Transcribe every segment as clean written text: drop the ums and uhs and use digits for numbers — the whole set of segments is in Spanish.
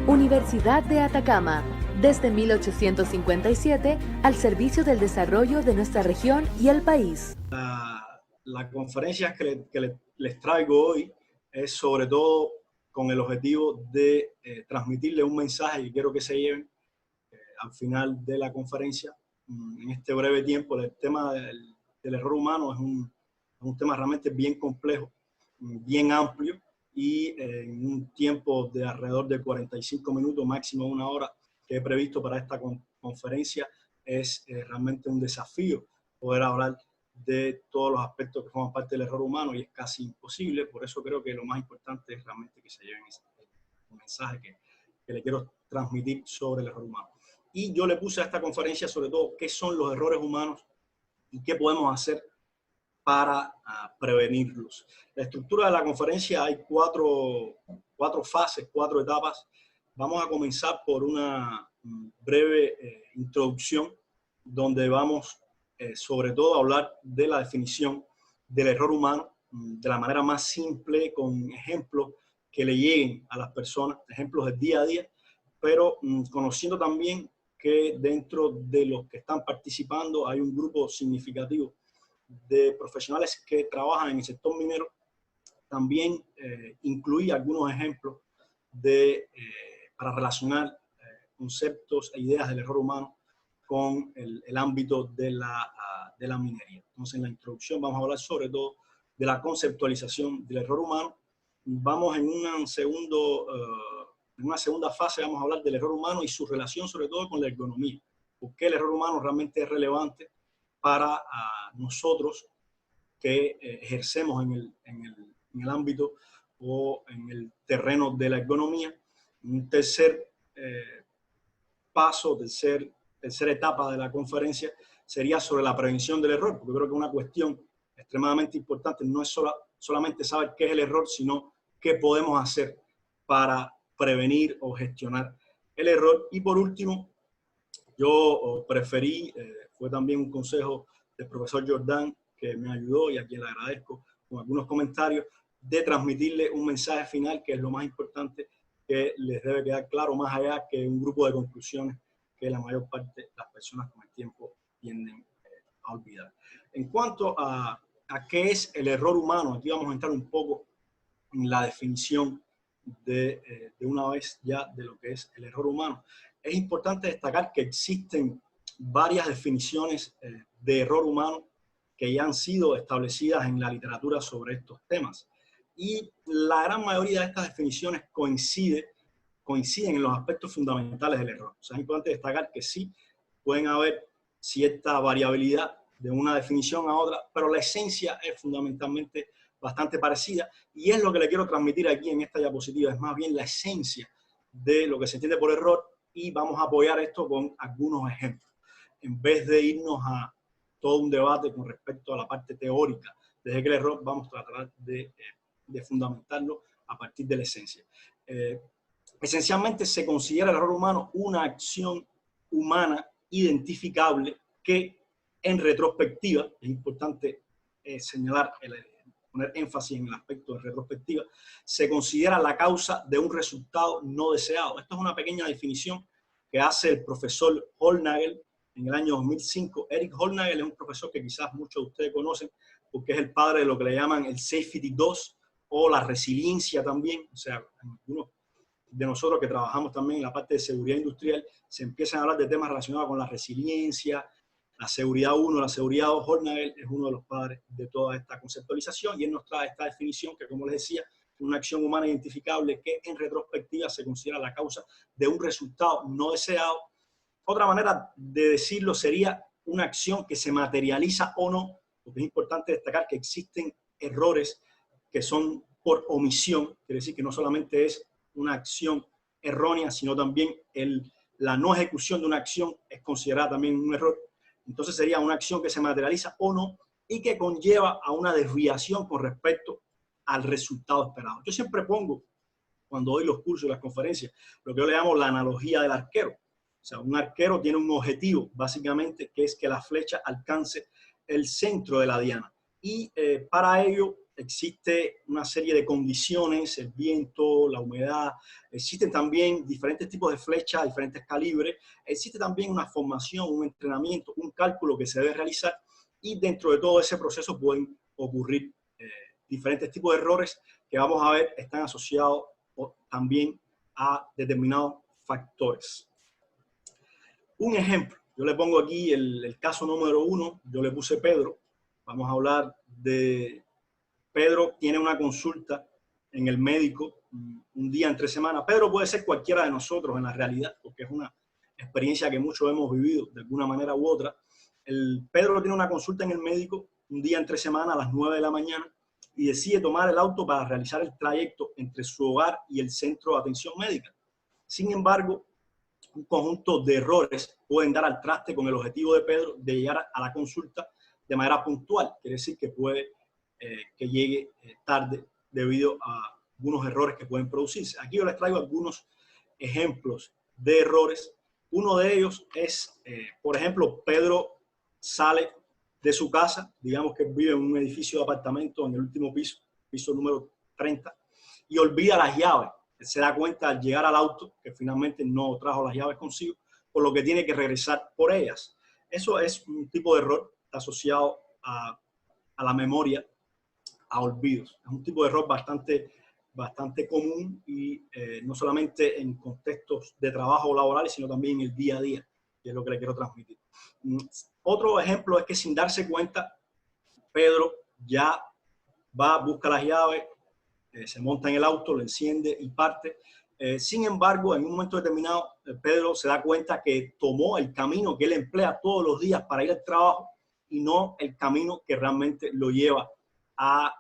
Universidad de Atacama, desde 1857 al servicio del desarrollo de nuestra región y el país. La conferencia que les traigo hoy es sobre todo con el objetivo de transmitirle un mensaje que quiero que se lleven al final de la conferencia. En este breve tiempo, el tema del error humano es un tema realmente bien complejo, bien amplio, y en un tiempo de alrededor de 45 minutos, máximo una hora, que he previsto para esta conferencia, es realmente un desafío poder hablar de todos los aspectos que forman parte del error humano, y es casi imposible. Por eso creo que lo más importante es realmente que se lleven ese mensaje que le quiero transmitir sobre el error humano. Y yo le puse a esta conferencia sobre todo qué son los errores humanos y qué podemos hacer para prevenirlos. La estructura de la conferencia hay cuatro fases, 4 etapas. Vamos a comenzar por una breve introducción, donde vamos sobre todo a hablar de la definición del error humano de la manera más simple, con ejemplos que le lleguen a las personas, ejemplos del día a día, pero conociendo también que dentro de los que están participando hay un grupo significativo de profesionales que trabajan en el sector minero. También incluí algunos ejemplos para relacionar conceptos e ideas del error humano con el ámbito de la minería. Entonces, en la introducción vamos a hablar sobre todo de la conceptualización del error humano. Vamos en una segunda fase, vamos a hablar del error humano y su relación sobre todo con la ergonomía. ¿Por qué el error humano realmente es relevante para nosotros que ejercemos en el ámbito o en el terreno de la ergonomía? Un tercer paso, tercera etapa de la conferencia sería sobre la prevención del error, porque creo que una cuestión extremadamente importante no es solamente saber qué es el error, sino qué podemos hacer para prevenir o gestionar el error. Y por último, yo preferí, fue también un consejo del profesor Jordán, que me ayudó y a quien le agradezco, con algunos comentarios, de transmitirle un mensaje final, que es lo más importante, que les debe quedar claro, más allá que un grupo de conclusiones que la mayor parte de las personas con el tiempo tienden a olvidar. En cuanto a qué es el error humano, aquí vamos a entrar un poco en la definición de una vez ya de lo que es el error humano. Es importante destacar que existen varias definiciones de error humano que ya han sido establecidas en la literatura sobre estos temas. Y la gran mayoría de estas definiciones coinciden en los aspectos fundamentales del error. O sea, es importante destacar que sí pueden haber cierta variabilidad de una definición a otra, pero la esencia es fundamentalmente bastante parecida, y es lo que le quiero transmitir aquí en esta diapositiva, es más bien la esencia de lo que se entiende por error, y vamos a apoyar esto con algunos ejemplos, en vez de irnos a todo un debate con respecto a la parte teórica desde que el error. Vamos a tratar de fundamentarlo a partir de la esencia. Esencialmente se considera el error humano una acción humana identificable que en retrospectiva, es importante señalar, poner énfasis en el aspecto de retrospectiva, se considera la causa de un resultado no deseado. Esto es una pequeña definición que hace el profesor Hollnagel en el año 2005. Eric Hollnagel es un profesor que quizás muchos de ustedes conocen porque es el padre de lo que le llaman el Safety 2 o la resiliencia también. O sea, algunos de nosotros que trabajamos también en la parte de seguridad industrial se empiezan a hablar de temas relacionados con la resiliencia, la seguridad 1, la seguridad 2. Hollnagel es uno de los padres de toda esta conceptualización, y él nos trae esta definición que, como les decía, es una acción humana identificable que en retrospectiva se considera la causa de un resultado no deseado. Otra manera de decirlo sería una acción que se materializa o no, porque es importante destacar que existen errores que son por omisión, quiere decir que no solamente es una acción errónea, sino también la no ejecución de una acción es considerada también un error. Entonces sería una acción que se materializa o no y que conlleva a una desviación con respecto al resultado esperado. Yo siempre pongo, cuando doy los cursos y las conferencias, lo que yo le llamo la analogía del arquero. O sea, un arquero tiene un objetivo, básicamente, que es que la flecha alcance el centro de la diana. Y para ello existe una serie de condiciones, el viento, la humedad, existen también diferentes tipos de flechas, diferentes calibres, existe también una formación, un entrenamiento, un cálculo que se debe realizar y dentro de todo ese proceso pueden ocurrir diferentes tipos de errores que vamos a ver están asociados también a determinados factores. Un ejemplo, yo le pongo aquí el caso número 1, yo le puse Pedro, vamos a hablar de Pedro tiene una consulta en el médico un día entre semana. Pedro puede ser cualquiera de nosotros en la realidad, porque es una experiencia que muchos hemos vivido de alguna manera u otra. Pedro tiene una consulta en el médico un día entre semana a las 9 de la mañana y decide tomar el auto para realizar el trayecto entre su hogar y el centro de atención médica. Sin embargo, un conjunto de errores pueden dar al traste con el objetivo de Pedro de llegar a la consulta de manera puntual. Quiere decir que puede que llegue tarde debido a algunos errores que pueden producirse. Aquí yo les traigo algunos ejemplos de errores. Uno de ellos es, por ejemplo, Pedro sale de su casa, digamos que vive en un edificio de apartamentos en el último piso, piso número 30, y olvida las llaves. Él se da cuenta al llegar al auto que finalmente no trajo las llaves consigo, por lo que tiene que regresar por ellas. Eso es un tipo de error asociado a la memoria, a olvidos. Es un tipo de error bastante común y no solamente en contextos de trabajo laboral, sino también en el día a día, que es lo que le quiero transmitir. Otro ejemplo es que sin darse cuenta, Pedro ya va, busca las llaves, se monta en el auto, lo enciende y parte. Sin embargo, en un momento determinado, Pedro se da cuenta que tomó el camino que él emplea todos los días para ir al trabajo y no el camino que realmente lo lleva a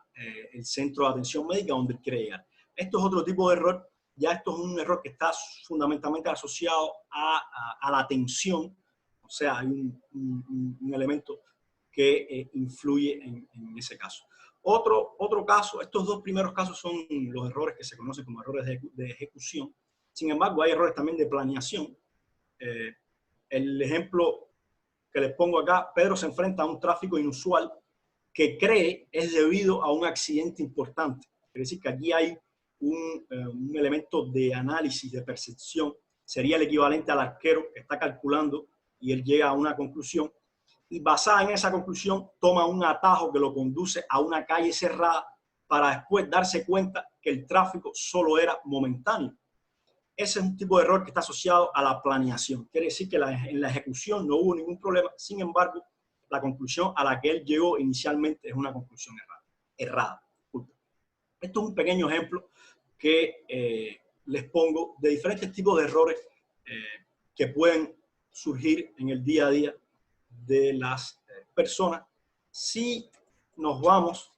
el centro de atención médica donde él quiere llegar. Esto es otro tipo de error. Ya esto es un error que está fundamentalmente asociado a la atención. O sea, hay un elemento que influye en ese caso. Otro caso, estos dos primeros casos son los errores que se conocen como errores de ejecución. Sin embargo, hay errores también de planeación. El ejemplo que les pongo acá, Pedro se enfrenta a un tráfico inusual que cree es debido a un accidente importante. Es decir, que aquí hay un elemento de análisis, de percepción. Sería el equivalente al arquero que está calculando y él llega a una conclusión. Y basada en esa conclusión, toma un atajo que lo conduce a una calle cerrada para después darse cuenta que el tráfico solo era momentáneo. Ese es un tipo de error que está asociado a la planeación. Quiere decir que en la ejecución no hubo ningún problema. Sin embargo, la conclusión a la que él llegó inicialmente es una conclusión errada. Esto es un pequeño ejemplo que les pongo de diferentes tipos de errores que pueden surgir en el día a día de las personas. Si nos vamos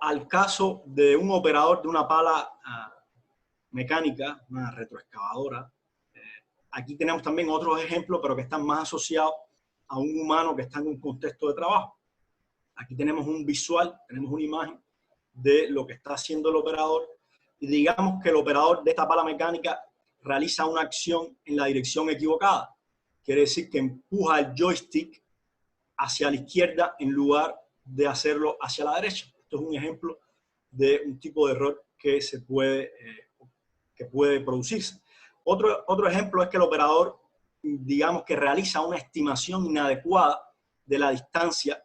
al caso de un operador de una pala mecánica, una retroexcavadora, aquí tenemos también otros ejemplos, pero que están más asociados a un humano que está en un contexto de trabajo. Aquí tenemos un visual, tenemos una imagen de lo que está haciendo el operador y digamos que el operador de esta pala mecánica realiza una acción en la dirección equivocada. Quiere decir que empuja el joystick hacia la izquierda en lugar de hacerlo hacia la derecha. Esto es un ejemplo de un tipo de error que puede producirse. Otro ejemplo es que el operador, digamos que realiza una estimación inadecuada de la distancia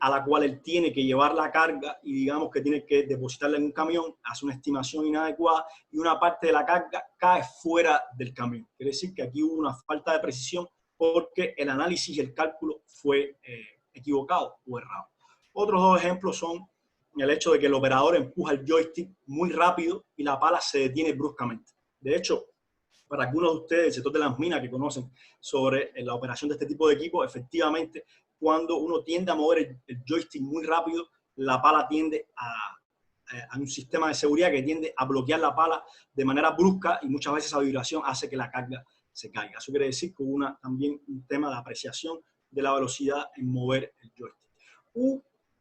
a la cual él tiene que llevar la carga y digamos que tiene que depositarla en un camión, hace una estimación inadecuada y una parte de la carga cae fuera del camión. Quiere decir que aquí hubo una falta de precisión porque el análisis y el cálculo fue equivocado o errado. Otros dos ejemplos son el hecho de que el operador empuja el joystick muy rápido y la pala se detiene bruscamente. De hecho, para algunos de ustedes del sector de las minas que conocen sobre la operación de este tipo de equipo, efectivamente, cuando uno tiende a mover el joystick muy rápido, la pala tiende a un sistema de seguridad que tiende a bloquear la pala de manera brusca y muchas veces esa vibración hace que la carga se caiga. Eso quiere decir que hubo también un tema de apreciación de la velocidad en mover el joystick.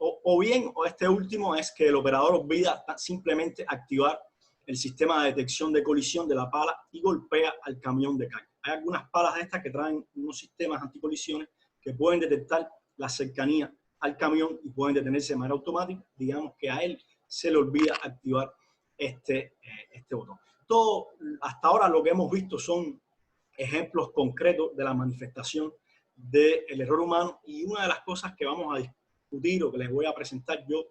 O bien, este último es que el operador olvida simplemente activar el sistema de detección de colisión de la pala y golpea al camión de carga. Hay algunas palas de estas que traen unos sistemas anticolisiones que pueden detectar la cercanía al camión y pueden detenerse de manera automática. Digamos que a él se le olvida activar este botón. Todo, hasta ahora lo que hemos visto son ejemplos concretos de la manifestación del error humano, y una de las cosas que vamos a discutir o que les voy a presentar yo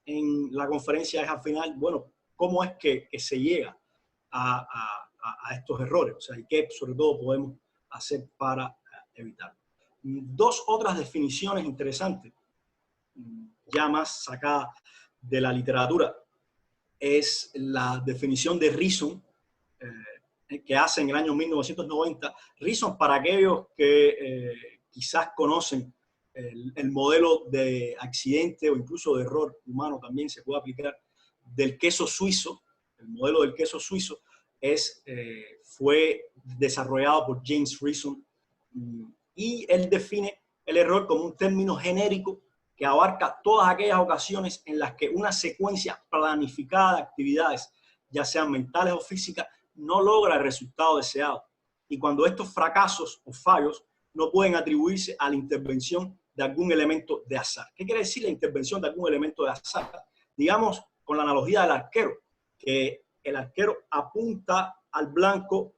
en la conferencia es al final, bueno, cómo es que se llega a estos errores, o sea, y qué sobre todo podemos hacer para evitarlo. Dos otras definiciones interesantes, ya más sacadas de la literatura, es la definición de Reason, que hace en el año 1990. Reason, para aquellos que quizás conocen el modelo de accidente o incluso de error humano, también se puede aplicar, del queso suizo. El modelo del queso suizo fue desarrollado por James Reason, y él define el error como un término genérico que abarca todas aquellas ocasiones en las que una secuencia planificada de actividades, ya sean mentales o físicas, no logra el resultado deseado. Y cuando estos fracasos o fallos no pueden atribuirse a la intervención de algún elemento de azar. ¿Qué quiere decir la intervención de algún elemento de azar? Digamos, con la analogía del arquero, que el arquero apunta al blanco,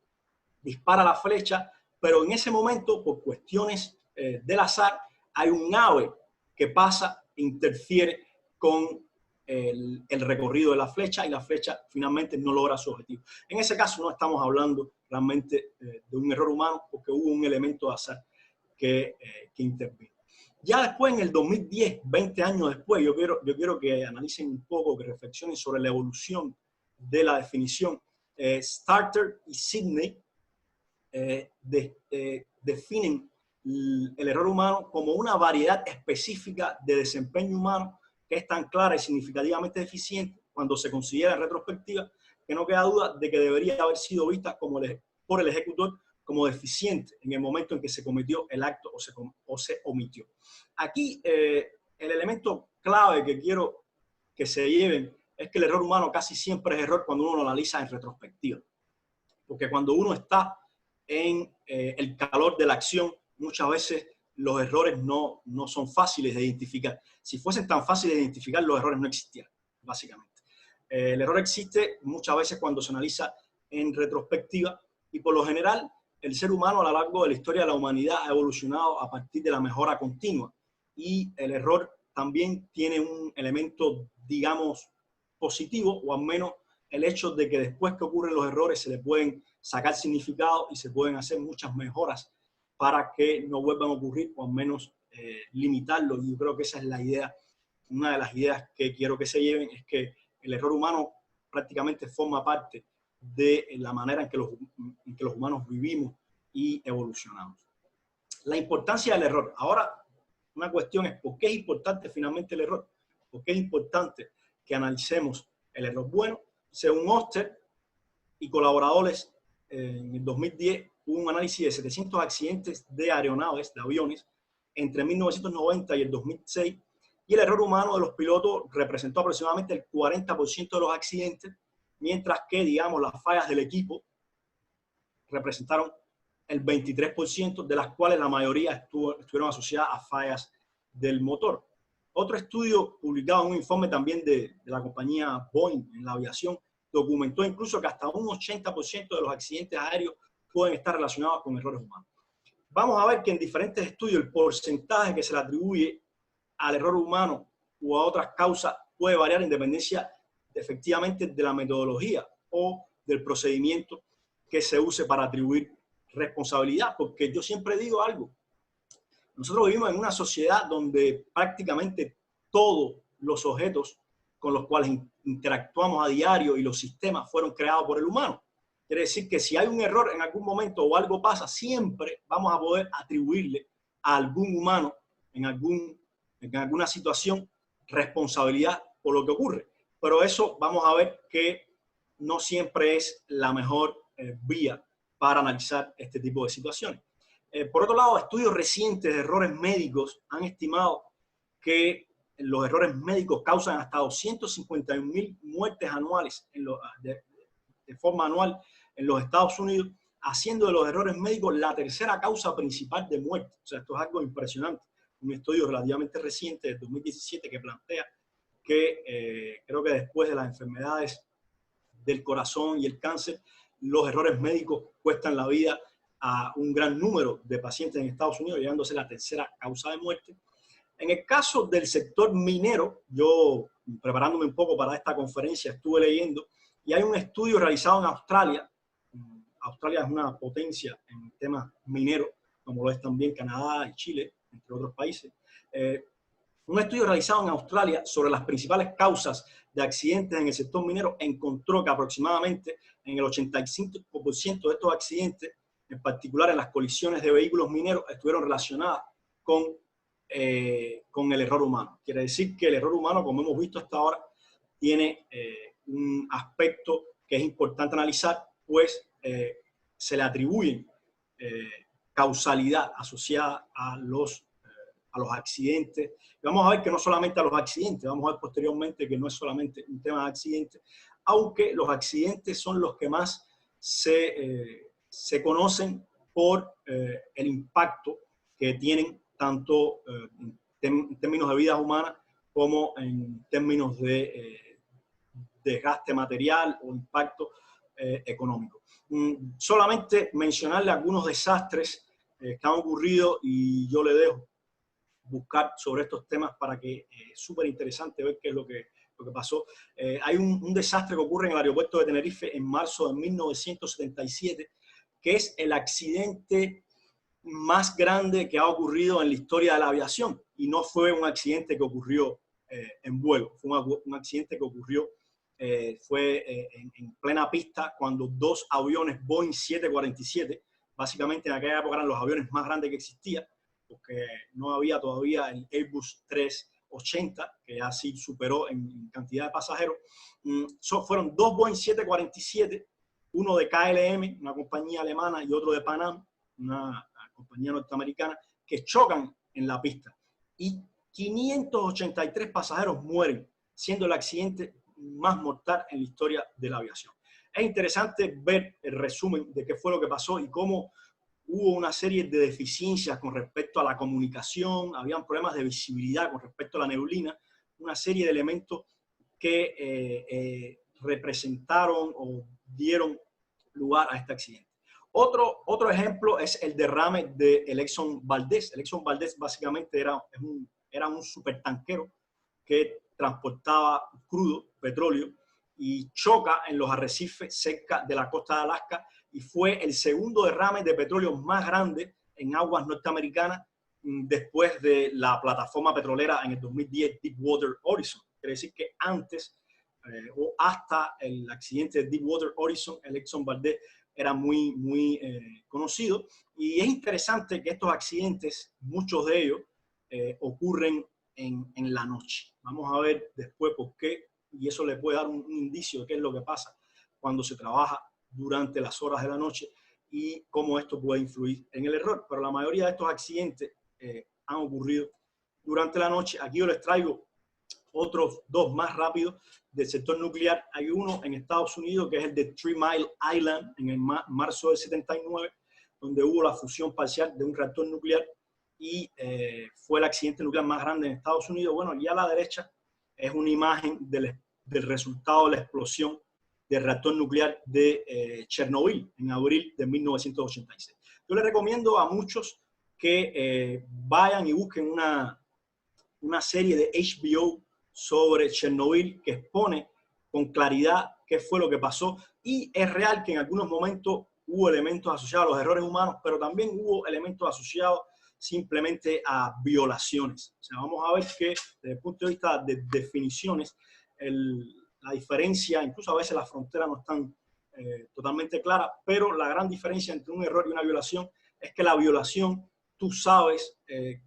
dispara la flecha, pero en ese momento, por cuestiones del azar, hay un ave que pasa e interfiere con el recorrido de la flecha, y la flecha finalmente no logra su objetivo. En ese caso no estamos hablando realmente de un error humano, porque hubo un elemento de azar que intervino. Ya después, en el 2010, 20 años después, yo quiero que analicen un poco, que reflexionen sobre la evolución de la definición. Starter y Sidney definen el error humano como una variedad específica de desempeño humano que es tan clara y significativamente deficiente cuando se considera en retrospectiva, que no queda duda de que debería haber sido vista por el ejecutor como deficiente en el momento en que se cometió el acto o se omitió. Aquí el elemento clave que quiero que se lleven es que el error humano casi siempre es error cuando uno lo analiza en retrospectiva. Porque cuando uno está en el calor de la acción, muchas veces los errores no son fáciles de identificar. Si fuesen tan fáciles de identificar, los errores no existieran, básicamente. El error existe muchas veces cuando se analiza en retrospectiva, y por lo general el ser humano a lo largo de la historia de la humanidad ha evolucionado a partir de la mejora continua, y el error también tiene un elemento, digamos, positivo, o al menos el hecho de que después que ocurren los errores se le pueden sacar significado y se pueden hacer muchas mejoras para que no vuelvan a ocurrir, o al menos limitarlo. Y yo creo que esa es la idea, una de las ideas que quiero que se lleven, es que el error humano prácticamente forma parte de la manera en que los humanos vivimos y evolucionamos. La importancia del error. Ahora, una cuestión es, ¿por qué es importante finalmente el error? ¿Por qué es importante que analicemos el error? Bueno, según Oster y colaboradores, en el 2010 hubo un análisis de 700 accidentes de aeronaves, de aviones, entre 1990 y el 2006, y el error humano de los pilotos representó aproximadamente el 40% de los accidentes, mientras que, digamos, las fallas del equipo representaron el 23%, de las cuales la mayoría estuvieron asociadas a fallas del motor. Otro estudio publicado en un informe también de la compañía Boeing en la aviación documentó incluso que hasta un 80% de los accidentes aéreos pueden estar relacionados con errores humanos. Vamos a ver que en diferentes estudios el porcentaje que se le atribuye al error humano u a otras causas puede variar en dependencia efectivamente de la metodología o del procedimiento que se use para atribuir responsabilidad, porque yo siempre digo algo: nosotros vivimos en una sociedad donde prácticamente todos los objetos con los cuales interactuamos a diario y los sistemas fueron creados por el humano. Quiere decir que si hay un error en algún momento o algo pasa, siempre vamos a poder atribuirle a algún humano en alguna situación responsabilidad por lo que ocurre. Pero eso vamos a ver que no siempre es la mejor vía para analizar este tipo de situaciones. Por otro lado, estudios recientes de errores médicos han estimado que los errores médicos causan hasta 251.000 muertes anuales de forma anual en los Estados Unidos, haciendo de los errores médicos la tercera causa principal de muerte. O sea, esto es algo impresionante. Un estudio relativamente reciente de 2017 que plantea que creo que después de las enfermedades del corazón y el cáncer, los errores médicos cuestan la vida a un gran número de pacientes en Estados Unidos, llegando a ser la tercera causa de muerte. En el caso del sector minero, yo preparándome un poco para esta conferencia estuve leyendo y hay un estudio realizado en Australia. Australia es una potencia en temas mineros, como lo es también Canadá y Chile, entre otros países. Un estudio realizado en Australia sobre las principales causas de accidentes en el sector minero encontró que aproximadamente en el 85% de estos accidentes, en particular en las colisiones de vehículos mineros, estuvieron relacionadas con el error humano. Quiere decir que el error humano, como hemos visto hasta ahora, tiene un aspecto que es importante analizar, pues se le atribuyen causalidad asociada a los accidentes. Y vamos a ver que no solamente a los accidentes, vamos a ver posteriormente que no es solamente un tema de accidentes, aunque los accidentes son los que más se conocen por el impacto que tienen tanto en términos de vidas humanas como en términos de desgaste material o impacto económico. Solamente mencionarle algunos desastres que han ocurrido y yo le dejo buscar sobre estos temas para que es súper interesante ver qué es lo que pasó. Hay un desastre que ocurre en el aeropuerto de Tenerife en marzo de 1977, que es el accidente más grande que ha ocurrido en la historia de la aviación. Y no fue un accidente que ocurrió en vuelo, fue un accidente que ocurrió en plena pista cuando dos aviones Boeing 747, básicamente en aquella época eran los aviones más grandes que existían, porque no había todavía el Airbus 380, que ya sí superó en cantidad de pasajeros. Fueron dos Boeing 747, uno de KLM, una compañía alemana, y otro de Pan Am, una compañía norteamericana, que chocan en la pista. Y 583 pasajeros mueren, siendo el accidente más mortal en la historia de la aviación. Es interesante ver el resumen de qué fue lo que pasó y cómo hubo una serie de deficiencias con respecto a la comunicación, habían problemas de visibilidad con respecto a la neblina, una serie de elementos que representaron o dieron lugar a este accidente. Otro ejemplo es el derrame del Exxon Valdez. El Exxon Valdez básicamente era un supertanquero que transportaba crudo, petróleo, y choca en los arrecifes cerca de la costa de Alaska, y fue el segundo derrame de petróleo más grande en aguas norteamericanas después de la plataforma petrolera en el 2010 Deepwater Horizon. Quiere decir que antes o hasta el accidente de Deepwater Horizon, el Exxon Valdez era muy conocido. Y es interesante que estos accidentes, muchos de ellos, ocurren en la noche. Vamos a ver después por qué, y eso le puede dar un indicio de qué es lo que pasa cuando se trabaja durante las horas de la noche y cómo esto puede influir en el error. Pero la mayoría de estos accidentes han ocurrido durante la noche. Aquí yo les traigo otros dos más rápidos del sector nuclear. Hay uno en Estados Unidos que es el de 3 Mile Island en el marzo del 79, donde hubo la fusión parcial de un reactor nuclear y fue el accidente nuclear más grande en Estados Unidos. Bueno, y a la derecha es una imagen del resultado de la explosión del reactor nuclear de Chernobyl en abril de 1986. Yo les recomiendo a muchos que vayan y busquen una serie de HBO sobre Chernobyl que expone con claridad qué fue lo que pasó, y es real que en algunos momentos hubo elementos asociados a los errores humanos, pero también hubo elementos asociados simplemente a violaciones. O sea, vamos a ver que desde el punto de vista de definiciones, la diferencia, incluso a veces las fronteras no están totalmente claras, pero la gran diferencia entre un error y una violación es que la violación tú sabes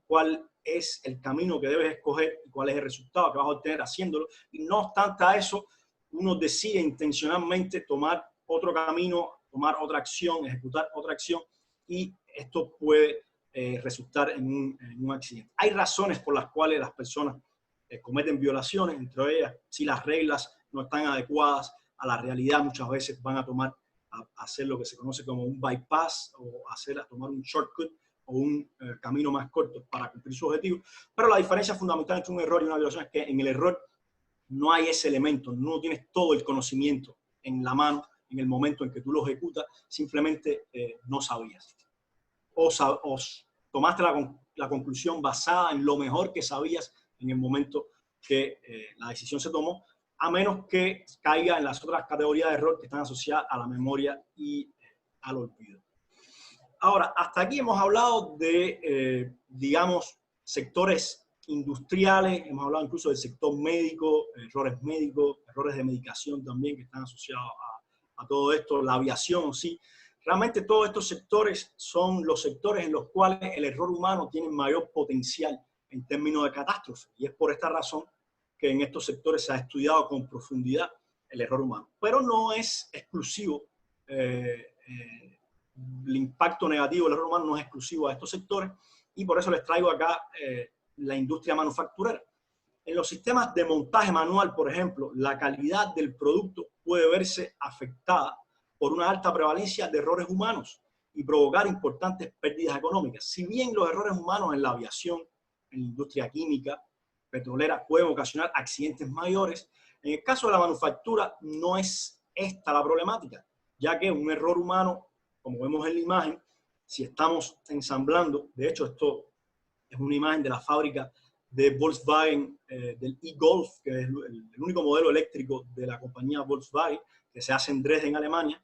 cuál es el camino que debes escoger y cuál es el resultado que vas a obtener haciéndolo, y no obstante a eso, uno decide intencionalmente tomar otro camino, tomar otra acción, ejecutar otra acción, y esto puede resultar en un accidente. Hay razones por las cuales las personas cometen violaciones, entre ellas si las reglas no están adecuadas a la realidad, muchas veces van a tomar a hacer lo que se conoce como un bypass o a tomar un shortcut o un camino más corto para cumplir su objetivo. Pero la diferencia fundamental entre un error y una violación es que en el error no hay ese elemento, no tienes todo el conocimiento en la mano en el momento en que tú lo ejecutas, simplemente no sabías. O tomaste la conclusión basada en lo mejor que sabías en el momento que la decisión se tomó, a menos que caiga en las otras categorías de error que están asociadas a la memoria y al olvido. Ahora, hasta aquí hemos hablado de, digamos, sectores industriales, hemos hablado incluso del sector médico, errores de medicación también que están asociados a todo esto, la aviación, sí. Realmente todos estos sectores son los sectores en los cuales el error humano tiene mayor potencial en términos de catástrofe. Y es por esta razón que en estos sectores se ha estudiado con profundidad el error humano. Pero no es exclusivo, el impacto negativo del error humano no es exclusivo a estos sectores, y por eso les traigo acá la industria manufacturera. En los sistemas de montaje manual, por ejemplo, la calidad del producto puede verse afectada por una alta prevalencia de errores humanos y provocar importantes pérdidas económicas. Si bien los errores humanos en la aviación, en la industria química, petrolera, pueden ocasionar accidentes mayores, en el caso de la manufactura no es esta la problemática, ya que un error humano, como vemos en la imagen, si estamos ensamblando, de hecho esto es una imagen de la fábrica de Volkswagen, del e-Golf, que es el único modelo eléctrico de la compañía Volkswagen, que se hace en Dresden, Alemania.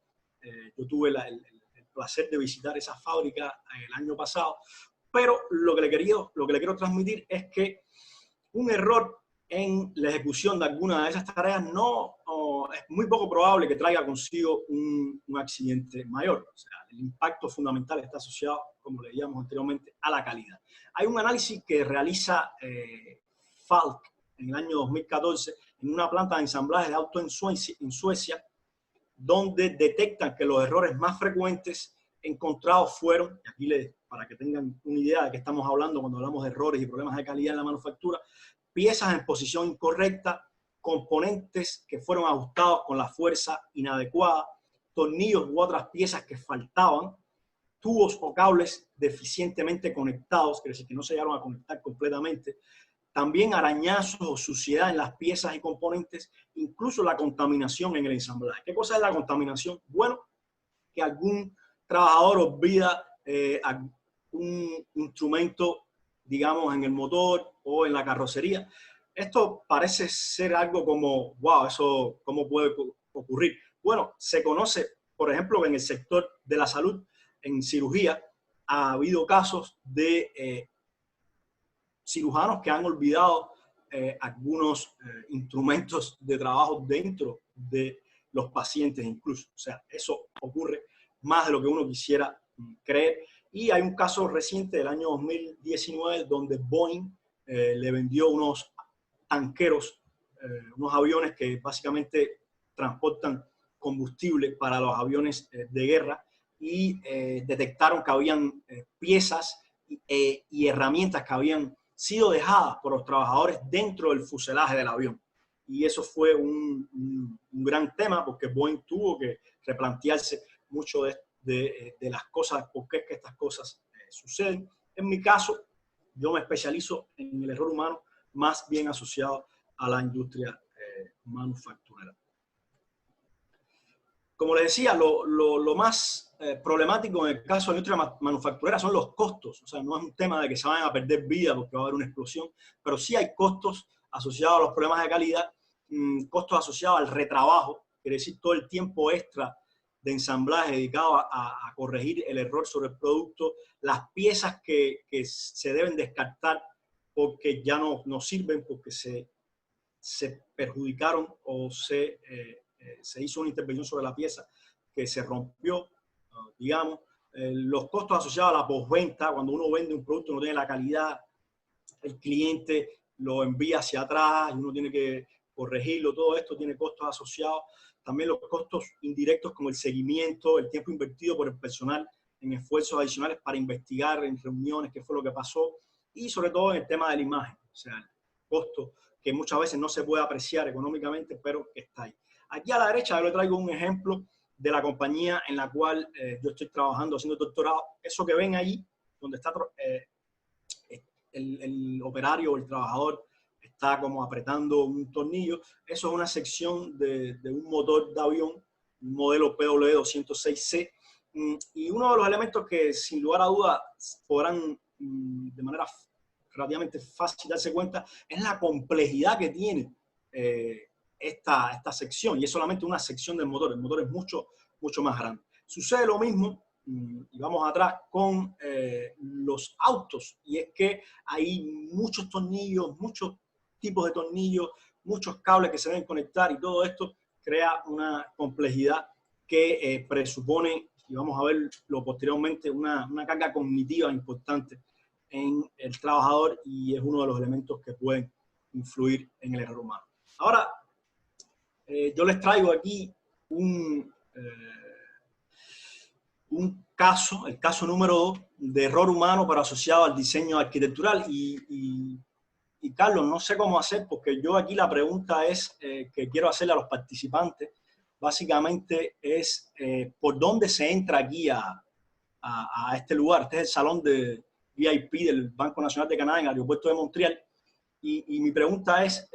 Yo tuve el placer de visitar esa fábrica el año pasado, pero lo que le quiero transmitir es que un error en la ejecución de alguna de esas tareas es muy poco probable que traiga consigo un accidente mayor. O sea, el impacto fundamental está asociado, como leíamos anteriormente, a la calidad. Hay un análisis que realiza Falk en el año 2014 en una planta de ensamblaje de autos en Suecia, donde detectan que los errores más frecuentes encontrados fueron, y aquí para que tengan una idea de qué estamos hablando cuando hablamos de errores y problemas de calidad en la manufactura, piezas en posición incorrecta, componentes que fueron ajustados con la fuerza inadecuada, tornillos u otras piezas que faltaban, tubos o cables deficientemente conectados, quiere decir que no se llegaron a conectar completamente, también arañazos o suciedad en las piezas y componentes, incluso la contaminación en el ensamblaje. ¿Qué cosa es la contaminación? Bueno, que algún trabajador olvida un instrumento, digamos, en el motor o en la carrocería. Esto parece ser algo como, wow, ¿eso cómo puede ocurrir? Bueno, se conoce, por ejemplo, que en el sector de la salud, en cirugía, ha habido casos de cirujanos que han olvidado algunos instrumentos de trabajo dentro de los pacientes incluso. O sea, eso ocurre más de lo que uno quisiera creer. Y hay un caso reciente del año 2019 donde Boeing le vendió unos tanqueros, unos aviones que básicamente transportan combustible para los aviones de guerra, y detectaron que habían piezas y herramientas que habían sido dejadas por los trabajadores dentro del fuselaje del avión. Y eso fue un gran tema, porque Boeing tuvo que replantearse mucho de las cosas, por qué es que estas cosas suceden. En mi caso, yo me especializo en el error humano, más bien asociado a la industria manufacturera. Como les decía, lo más problemático en el caso de la industria manufacturera son los costos. O sea, no es un tema de que se vayan a perder vidas porque va a haber una explosión, pero sí hay costos asociados a los problemas de calidad, costos asociados al retrabajo, quiere decir todo el tiempo extra de ensamblaje dedicado a corregir el error sobre el producto, las piezas que se deben descartar porque ya no sirven, porque se perjudicaron o se hizo una intervención sobre la pieza que se rompió, digamos, los costos asociados a la postventa, cuando uno vende un producto no tiene la calidad, el cliente lo envía hacia atrás y uno tiene que corregirlo, todo esto tiene costos asociados. También los costos indirectos como el seguimiento, el tiempo invertido por el personal en esfuerzos adicionales para investigar en reuniones qué fue lo que pasó, y sobre todo en el tema de la imagen, o sea, el costo que muchas veces no se puede apreciar económicamente, pero que está ahí. Aquí a la derecha yo le traigo un ejemplo de la compañía en la cual yo estoy trabajando, haciendo el doctorado. Eso que ven allí, donde está el operario o el trabajador está como apretando un tornillo, eso es una sección de un motor de avión, un modelo PW206C, y uno de los elementos que sin lugar a duda podrán de manera relativamente fácil darse cuenta es la complejidad que tiene esta sección, y es solamente una sección del motor. El motor es mucho más grande. Sucede lo mismo, y vamos atrás, con los autos, y es que hay muchos tornillos, muchos tipos de tornillos, muchos cables que se deben conectar, y todo esto crea una complejidad que presupone, y vamos a verlo posteriormente, una carga cognitiva importante en el trabajador, y es uno de los elementos que pueden influir en el error humano. Ahora, yo les traigo aquí un caso, el caso número 2 de error humano pero asociado al diseño arquitectural. Y Carlos, no sé cómo hacer, porque yo aquí la pregunta es que quiero hacerle a los participantes, básicamente es por dónde se entra aquí a este lugar. Este es el salón de VIP del Banco Nacional de Canadá en el aeropuerto de Montreal. Y mi pregunta es,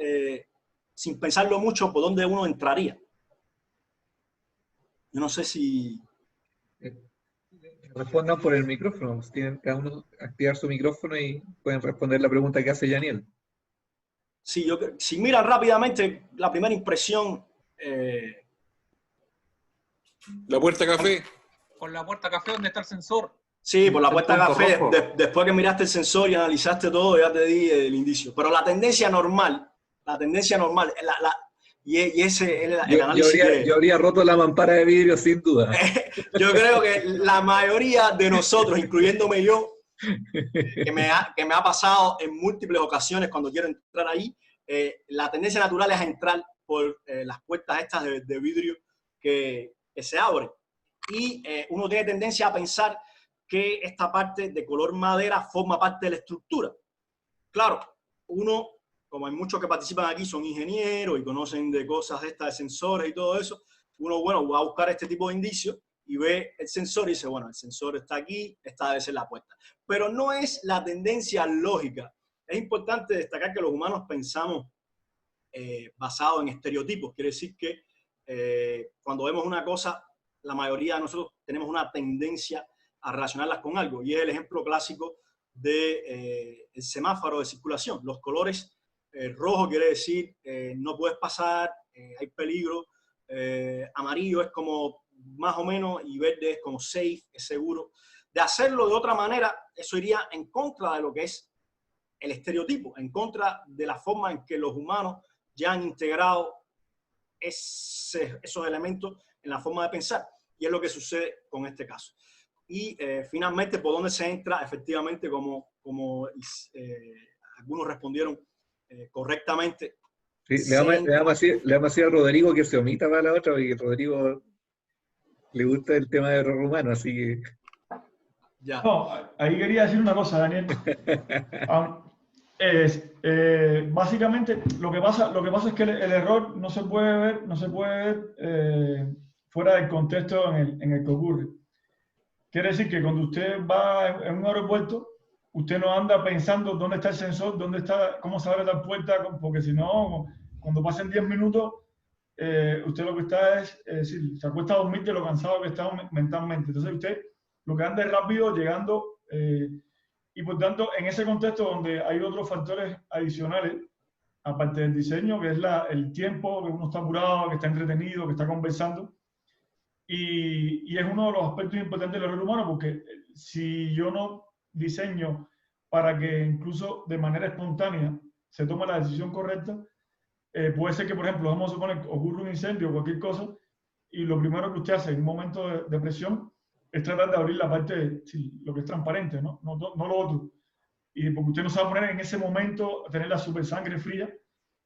sin pensarlo mucho, ¿por dónde uno entraría? Yo no sé si... Respondan por el micrófono. Tienen cada uno activar su micrófono y pueden responder la pregunta que hace Yaniel. Sí, si miran rápidamente, la primera impresión... La puerta café. Por la puerta café, ¿dónde está el sensor? Sí, por la puerta café. Rojo. Después que miraste el sensor y analizaste todo, ya te di el indicio. Pero la tendencia normal, y ese es el análisis yo habría roto la mampara de vidrio sin duda. Yo creo que la mayoría de nosotros, incluyéndome yo, que me ha pasado en múltiples ocasiones cuando quiero entrar ahí, la tendencia natural es entrar por las puertas estas de vidrio que se abren. Y uno tiene tendencia a pensar que esta parte de color madera forma parte de la estructura. Claro, uno, como hay muchos que participan aquí, son ingenieros y conocen de cosas estas de sensores y todo eso, uno, bueno, va a buscar este tipo de indicios y ve el sensor y dice, bueno, el sensor está aquí, esta debe ser la puerta. Pero no es la tendencia lógica. Es importante destacar que los humanos pensamos basado en estereotipos. Quiere decir que cuando vemos una cosa, la mayoría de nosotros tenemos una tendencia a relacionarlas con algo. Y es el ejemplo clásico del semáforo de circulación. Los colores rojo quiere decir no puedes pasar, hay peligro. Amarillo es como más o menos, y verde es como safe, es seguro. De hacerlo de otra manera, eso iría en contra de lo que es el estereotipo, en contra de la forma en que los humanos ya han integrado esos elementos en la forma de pensar. Y es lo que sucede con este caso. Y finalmente, ¿por dónde se entra? Efectivamente, como algunos respondieron correctamente. Sí, le vamos a decir a Rodrigo que se omita para la otra, porque a Rodrigo le gusta el tema de error humano, así que... Ya. No, ahí quería decir una cosa, Daniel. Básicamente, lo que pasa es que el error no se puede ver fuera del contexto en el que ocurre. Quiere decir que cuando usted va en un aeropuerto, usted no anda pensando dónde está el sensor, dónde está, cómo se abre la puerta, porque si no, cuando pasen 10 minutos, usted lo que está es decir, se acuesta a dormir de lo cansado que está mentalmente. Entonces usted lo que anda es rápido llegando, y por tanto, en ese contexto donde hay otros factores adicionales, aparte del diseño, que es el tiempo, que uno está apurado, que está entretenido, que está conversando, y es uno de los aspectos importantes del error humano, porque si yo no diseño para que incluso de manera espontánea se tome la decisión correcta, puede ser que, por ejemplo, vamos a suponer que ocurre un incendio o cualquier cosa, y lo primero que usted hace en un momento de presión es tratar de abrir la parte, sí, lo que es transparente, ¿no? No lo otro. Y porque usted no se va a poner en ese momento a tener la super sangre fría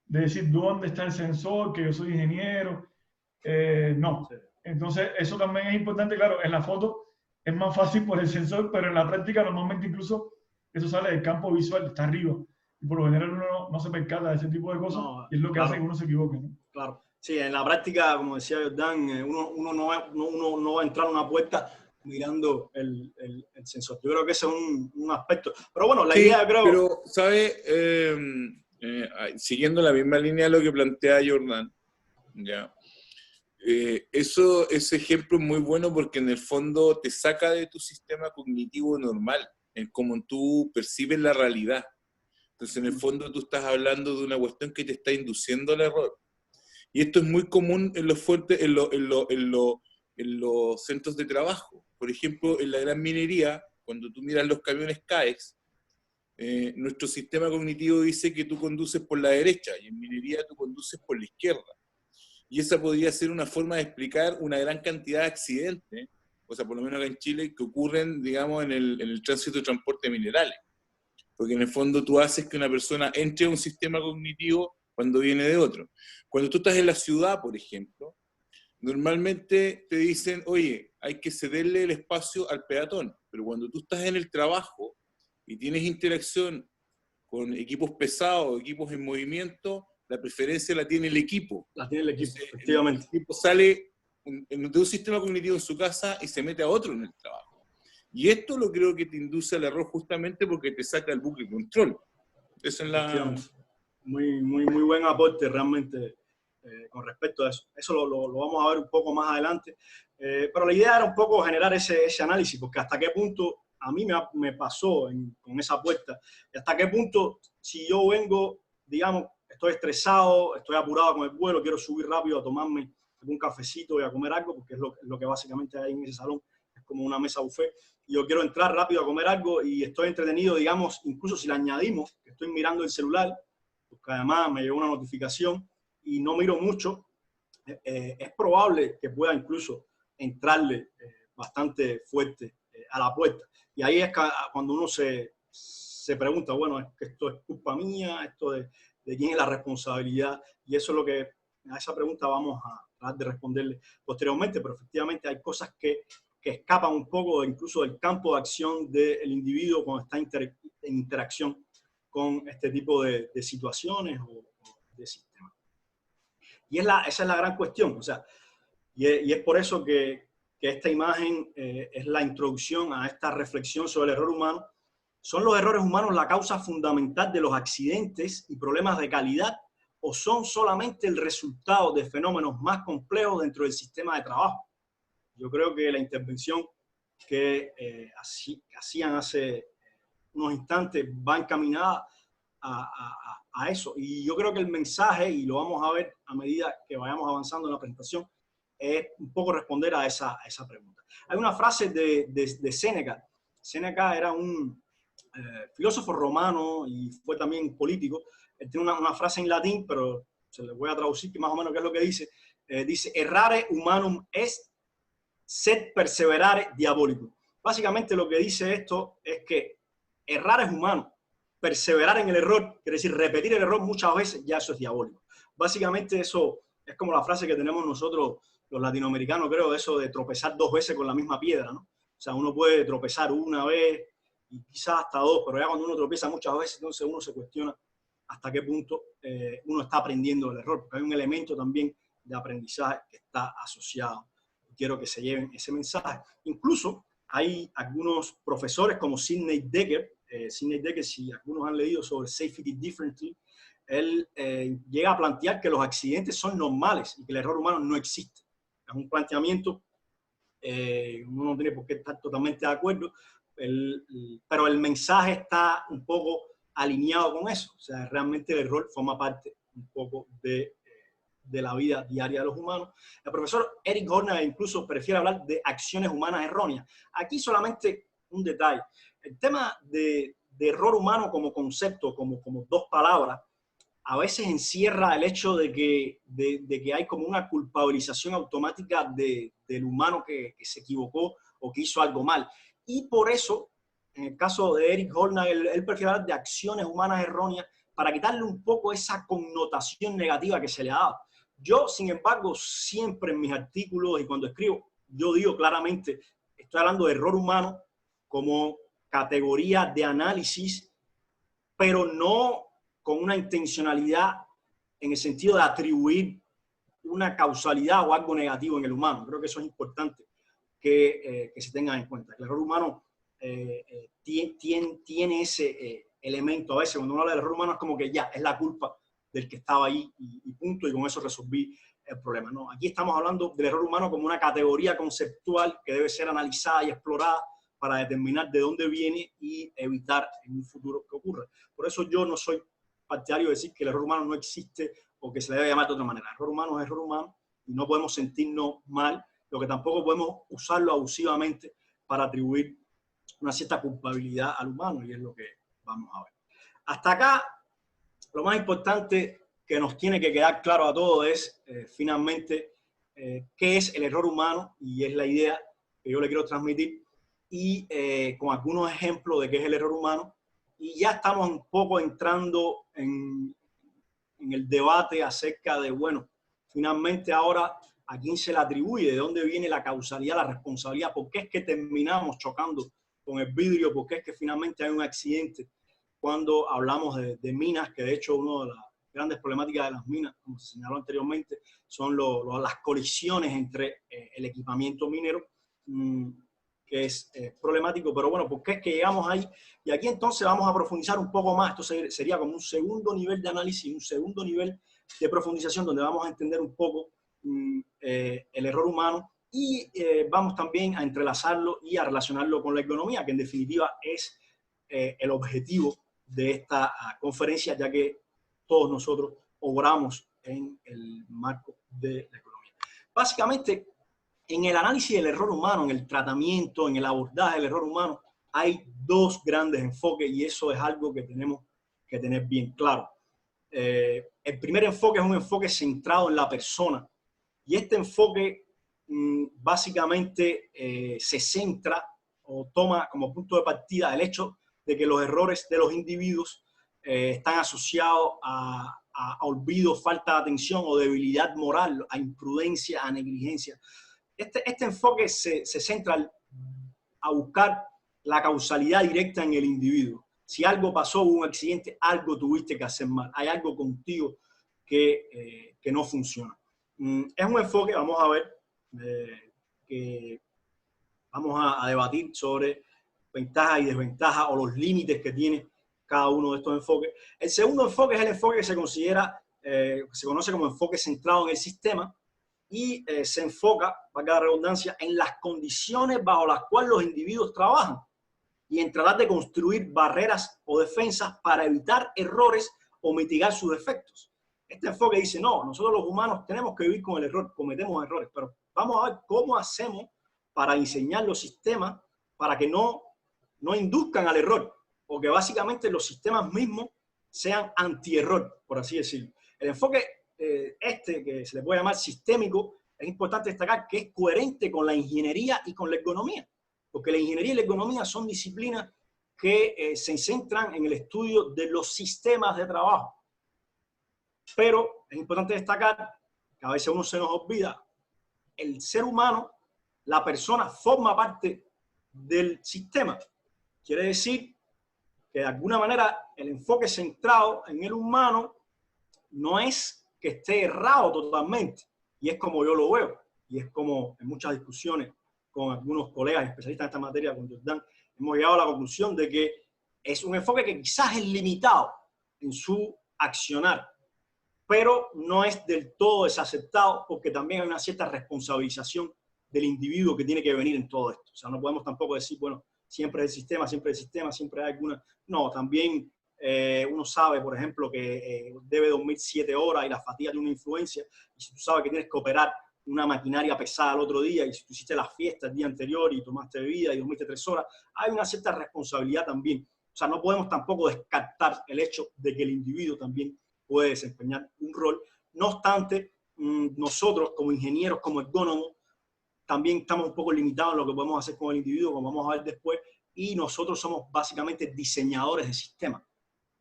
de decir dónde está el sensor, que yo soy ingeniero. No. Entonces, eso también es importante. Claro, en la foto es más fácil por el sensor, pero en la práctica normalmente incluso eso sale del campo visual, está arriba. Y por lo general uno no se percata de ese tipo de cosas, y es lo que hace que uno se equivoque, ¿no? Claro. Sí, en la práctica, como decía Jordán, uno no va a entrar a una puerta mirando el sensor. Yo creo que ese es un aspecto. Pero bueno, la Sí, idea creo... pero, ¿sabe? Siguiendo la misma línea de lo que plantea Jordan, ¿ya? Ese ejemplo es muy bueno porque en el fondo te saca de tu sistema cognitivo normal, en cómo tú percibes la realidad. Entonces, en el fondo tú estás hablando de una cuestión que te está induciendo al error. Y esto es muy común en los centros de trabajo. Por ejemplo, en la gran minería, cuando tú miras los camiones CAEX, nuestro sistema cognitivo dice que tú conduces por la derecha y en minería tú conduces por la izquierda. Y esa podría ser una forma de explicar una gran cantidad de accidentes, o sea, por lo menos acá en Chile, que ocurren, digamos, en el tránsito de transporte de minerales. Porque en el fondo tú haces que una persona entre a un sistema cognitivo cuando viene de otro. Cuando tú estás en la ciudad, por ejemplo, normalmente te dicen, oye, hay que cederle el espacio al peatón, pero cuando tú estás en el trabajo y tienes interacción con equipos pesados, equipos en movimiento, la preferencia la tiene el equipo. La tiene el equipo, Entonces, efectivamente. el equipo sale de un sistema cognitivo en su casa y se mete a otro en el trabajo. Y esto lo creo que te induce al error justamente porque te saca el bucle de control. Esa es la... Muy buen aporte realmente con respecto a eso. Eso lo vamos a ver un poco más adelante. Pero la idea era un poco generar ese análisis, porque hasta qué punto a mí me pasó con esa puerta, y hasta qué punto si yo vengo, digamos, estoy estresado, estoy apurado con el vuelo, quiero subir rápido a tomarme un cafecito y a comer algo, porque es lo que básicamente hay en ese salón, es como una mesa buffet, y yo quiero entrar rápido a comer algo y estoy entretenido, digamos, incluso si le añadimos que estoy mirando el celular, porque además me llegó una notificación y no miro mucho, es probable que pueda incluso entrarle bastante fuerte a la puerta. Y ahí es cuando uno se pregunta, bueno, es que esto es culpa mía, esto de quién es la responsabilidad, y eso es lo que a esa pregunta vamos a tratar de responderle posteriormente, pero efectivamente hay cosas que escapan un poco incluso del campo de acción del individuo cuando está en interacción con este tipo de situaciones o de sistemas. Y esa es la gran cuestión, o sea, y es por eso que esta imagen es la introducción a esta reflexión sobre el error humano. ¿Son los errores humanos la causa fundamental de los accidentes y problemas de calidad o son solamente el resultado de fenómenos más complejos dentro del sistema de trabajo? Yo creo que la intervención que hacían hace unos instantes va encaminada a eso. Y yo creo que el mensaje, y lo vamos a ver a medida que vayamos avanzando en la presentación, es un poco responder a esa pregunta. Hay una frase de Séneca. Séneca era un filósofo romano y fue también político. Él tiene una frase en latín, pero se le voy a traducir que más o menos qué es lo que dice. Dice, errare humanum est, sed perseverare diabolico. Básicamente lo que dice esto es que errar es humano, perseverar en el error, quiere decir repetir el error muchas veces, ya eso es diabólico. Básicamente eso es como la frase que tenemos nosotros los latinoamericanos, creo, eso de tropezar 2 veces con la misma piedra, ¿no? O sea, uno puede tropezar una vez y quizás hasta 2, pero ya cuando uno tropieza muchas veces, entonces uno se cuestiona hasta qué punto uno está aprendiendo del error, porque hay un elemento también de aprendizaje que está asociado. Quiero que se lleven ese mensaje. Incluso hay algunos profesores como Sidney Dekker, si algunos han leído sobre Safety Differently, él llega a plantear que los accidentes son normales y que el error humano no existe. Es un planteamiento, uno no tiene por qué estar totalmente de acuerdo, pero el mensaje está un poco alineado con eso. O sea, realmente el error forma parte un poco de la vida diaria de los humanos. El profesor Eric Horner incluso prefiere hablar de acciones humanas erróneas. Aquí solamente un detalle. El tema de error humano como concepto, como 2 palabras, a veces encierra el hecho de que hay como una culpabilización automática del humano que se equivocó o que hizo algo mal. Y por eso, en el caso de Eric Horner, él prefiere hablar de acciones humanas erróneas para quitarle un poco esa connotación negativa que se le ha dado. Yo, sin embargo, siempre en mis artículos y cuando escribo, yo digo claramente, estoy hablando de error humano como categoría de análisis, pero no con una intencionalidad en el sentido de atribuir una causalidad o algo negativo en el humano. Creo que eso es importante que se tenga en cuenta. El error humano tiene ese elemento. A veces cuando uno habla del error humano es como que ya, es la culpa del que estaba ahí y punto, y con eso resolví el problema. No, aquí estamos hablando del error humano como una categoría conceptual que debe ser analizada y explorada para determinar de dónde viene y evitar en un futuro que ocurra. Por eso yo no soy partidario de decir que el error humano no existe o que se le debe llamar de otra manera. El error humano es error humano y no podemos sentirnos mal, lo que tampoco podemos usarlo abusivamente para atribuir una cierta culpabilidad al humano, y es lo que vamos a ver. Hasta acá, lo más importante que nos tiene que quedar claro a todos es finalmente qué es el error humano, y es la idea que yo le quiero transmitir, y con algunos ejemplos de qué es el error humano, y ya estamos un poco entrando en el debate acerca de, bueno, finalmente ahora a quién se le atribuye, de dónde viene la causalidad, la responsabilidad, por qué es que terminamos chocando con el vidrio, por qué es que finalmente hay un accidente cuando hablamos de minas, que de hecho una de las grandes problemáticas de las minas, como se señaló anteriormente, son las colisiones entre el equipamiento minero, que es problemático. Pero bueno, ¿por qué es que llegamos ahí? Y aquí entonces vamos a profundizar un poco más. Esto sería como un segundo nivel de análisis, un segundo nivel de profundización, donde vamos a entender un poco el error humano, y vamos también a entrelazarlo y a relacionarlo con la economía, que en definitiva es el objetivo de esta conferencia, ya que todos nosotros obramos en el marco de la economía. Básicamente, en el análisis del error humano, en el tratamiento, en el abordaje del error humano, hay dos grandes enfoques, y eso es algo que tenemos que tener bien claro. El primer enfoque es un enfoque centrado en la persona, y este enfoque básicamente se centra o toma como punto de partida el hecho de que los errores de los individuos están asociados a olvido, falta de atención o debilidad moral, a imprudencia, a negligencia. Este enfoque se centra a buscar la causalidad directa en el individuo. Si algo pasó, hubo un accidente, algo tuviste que hacer mal, hay algo contigo que no funciona. Es un enfoque, vamos a ver, que vamos a debatir sobre ventajas y desventajas o los límites que tiene cada uno de estos enfoques. El segundo enfoque es el enfoque que se considera, se conoce como enfoque centrado en el sistema, y se enfoca, valga la redundancia, en las condiciones bajo las cuales los individuos trabajan y en tratar de construir barreras o defensas para evitar errores o mitigar sus efectos. Este enfoque dice, no, nosotros los humanos tenemos que vivir con el error, cometemos errores, pero vamos a ver cómo hacemos para diseñar los sistemas para que no induzcan al error, o que básicamente los sistemas mismos sean antierror, por así decirlo. El enfoque que se le puede llamar sistémico, es importante destacar que es coherente con la ingeniería y con la economía, porque la ingeniería y la economía son disciplinas que se centran en el estudio de los sistemas de trabajo. Pero es importante destacar que a veces uno se nos olvida, el ser humano, la persona, forma parte del sistema. Quiere decir que de alguna manera el enfoque centrado en el humano no es que esté errado totalmente, y es como yo lo veo, y es como en muchas discusiones con algunos colegas especialistas en esta materia, con Jordan, hemos llegado a la conclusión de que es un enfoque que quizás es limitado en su accionar, pero no es del todo desaceptado, porque también hay una cierta responsabilización del individuo que tiene que venir en todo esto. O sea, no podemos tampoco decir, bueno, siempre es el sistema, siempre es el sistema, siempre hay alguna... No, también uno sabe, por ejemplo, que debe dormir 7 horas y la fatiga tiene una influencia, y si tú sabes que tienes que operar una maquinaria pesada el otro día, y si tú hiciste la fiesta el día anterior y tomaste bebida y dormiste 3 horas, hay una cierta responsabilidad también. O sea, no podemos tampoco descartar el hecho de que el individuo también puede desempeñar un rol. No obstante, nosotros como ingenieros, como ergónomos, también estamos un poco limitados en lo que podemos hacer con el individuo, como vamos a ver después, y nosotros somos básicamente diseñadores de sistemas,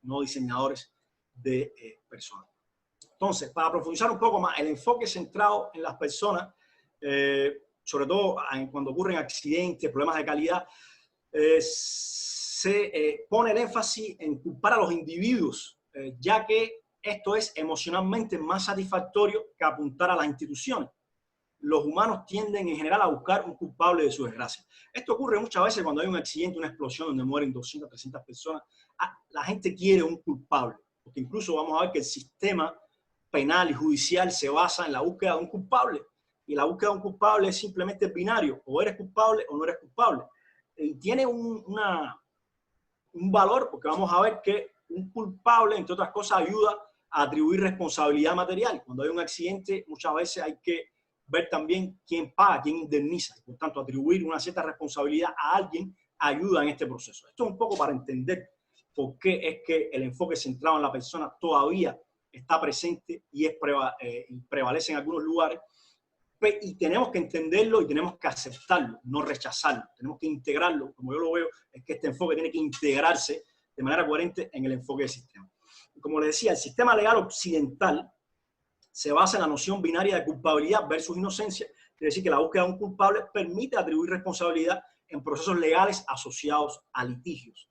no diseñadores de personas. Entonces, para profundizar un poco más, el enfoque centrado en las personas, sobre todo cuando ocurren accidentes, problemas de calidad, se pone el énfasis en culpar a los individuos, ya que esto es emocionalmente más satisfactorio que apuntar a las instituciones. Los humanos tienden en general a buscar un culpable de su desgracia. Esto ocurre muchas veces cuando hay un accidente, una explosión donde mueren 200, 300 personas. La gente quiere un culpable, porque incluso vamos a ver que el sistema penal y judicial se basa en la búsqueda de un culpable. Y la búsqueda de un culpable es simplemente binario, o eres culpable o no eres culpable. Y tiene un valor, porque vamos a ver que un culpable, entre otras cosas, ayuda a atribuir responsabilidad material. Cuando hay un accidente, muchas veces hay que ver también quién paga, quién indemniza. Por tanto, atribuir una cierta responsabilidad a alguien ayuda en este proceso. Esto es un poco para entender por qué es que el enfoque centrado en la persona todavía está presente y prevalece en algunos lugares. Y tenemos que entenderlo y tenemos que aceptarlo, no rechazarlo. Tenemos que integrarlo. Como yo lo veo, es que este enfoque tiene que integrarse de manera coherente en el enfoque del sistema. Y como les decía, el sistema legal occidental se basa en la noción binaria de culpabilidad versus inocencia. Quiere decir que la búsqueda de un culpable permite atribuir responsabilidad en procesos legales asociados a litigios.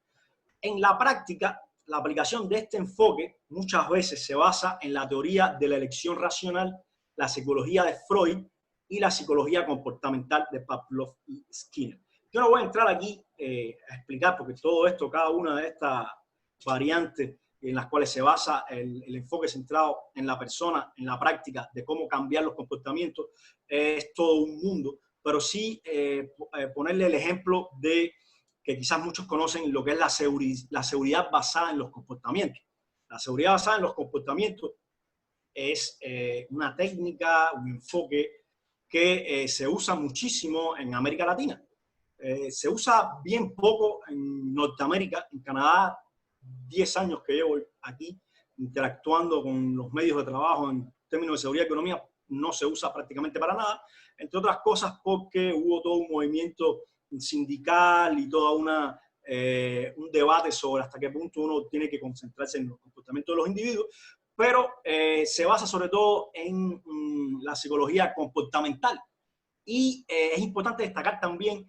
En la práctica, la aplicación de este enfoque muchas veces se basa en la teoría de la elección racional, la psicología de Freud y la psicología comportamental de Pavlov y Skinner. Yo no voy a entrar aquí a explicar, porque todo esto, cada una de estas variantes en las cuales se basa el enfoque centrado en la persona, en la práctica de cómo cambiar los comportamientos, es todo un mundo, pero sí ponerle el ejemplo de que quizás muchos conocen lo que es la seguridad basada en los comportamientos. La seguridad basada en los comportamientos es una técnica, un enfoque que se usa muchísimo en América Latina. Se usa bien poco en Norteamérica, en Canadá. 10 años que llevo aquí interactuando con los medios de trabajo en términos de seguridad y economía, no se usa prácticamente para nada, entre otras cosas porque hubo todo un movimiento sindical y todo un debate sobre hasta qué punto uno tiene que concentrarse en los comportamientos de los individuos, pero se basa sobre todo en la psicología comportamental. Y es importante destacar también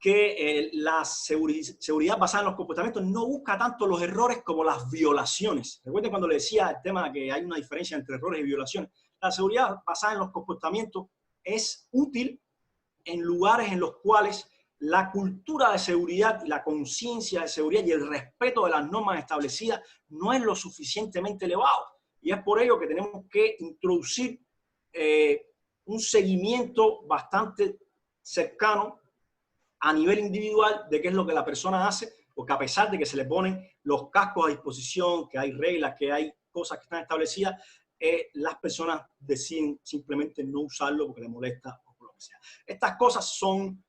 que la seguridad basada en los comportamientos no busca tanto los errores como las violaciones. Recuerden cuando le decía el tema que hay una diferencia entre errores y violaciones. La seguridad basada en los comportamientos es útil en lugares en los cuales la cultura de seguridad y la conciencia de seguridad y el respeto de las normas establecidas no es lo suficientemente elevado. Y es por ello que tenemos que introducir un seguimiento bastante cercano a nivel individual de qué es lo que la persona hace, porque a pesar de que se le ponen los cascos a disposición, que hay reglas, que hay cosas que están establecidas, las personas deciden simplemente no usarlo porque les molesta o por lo que sea. Estas cosas son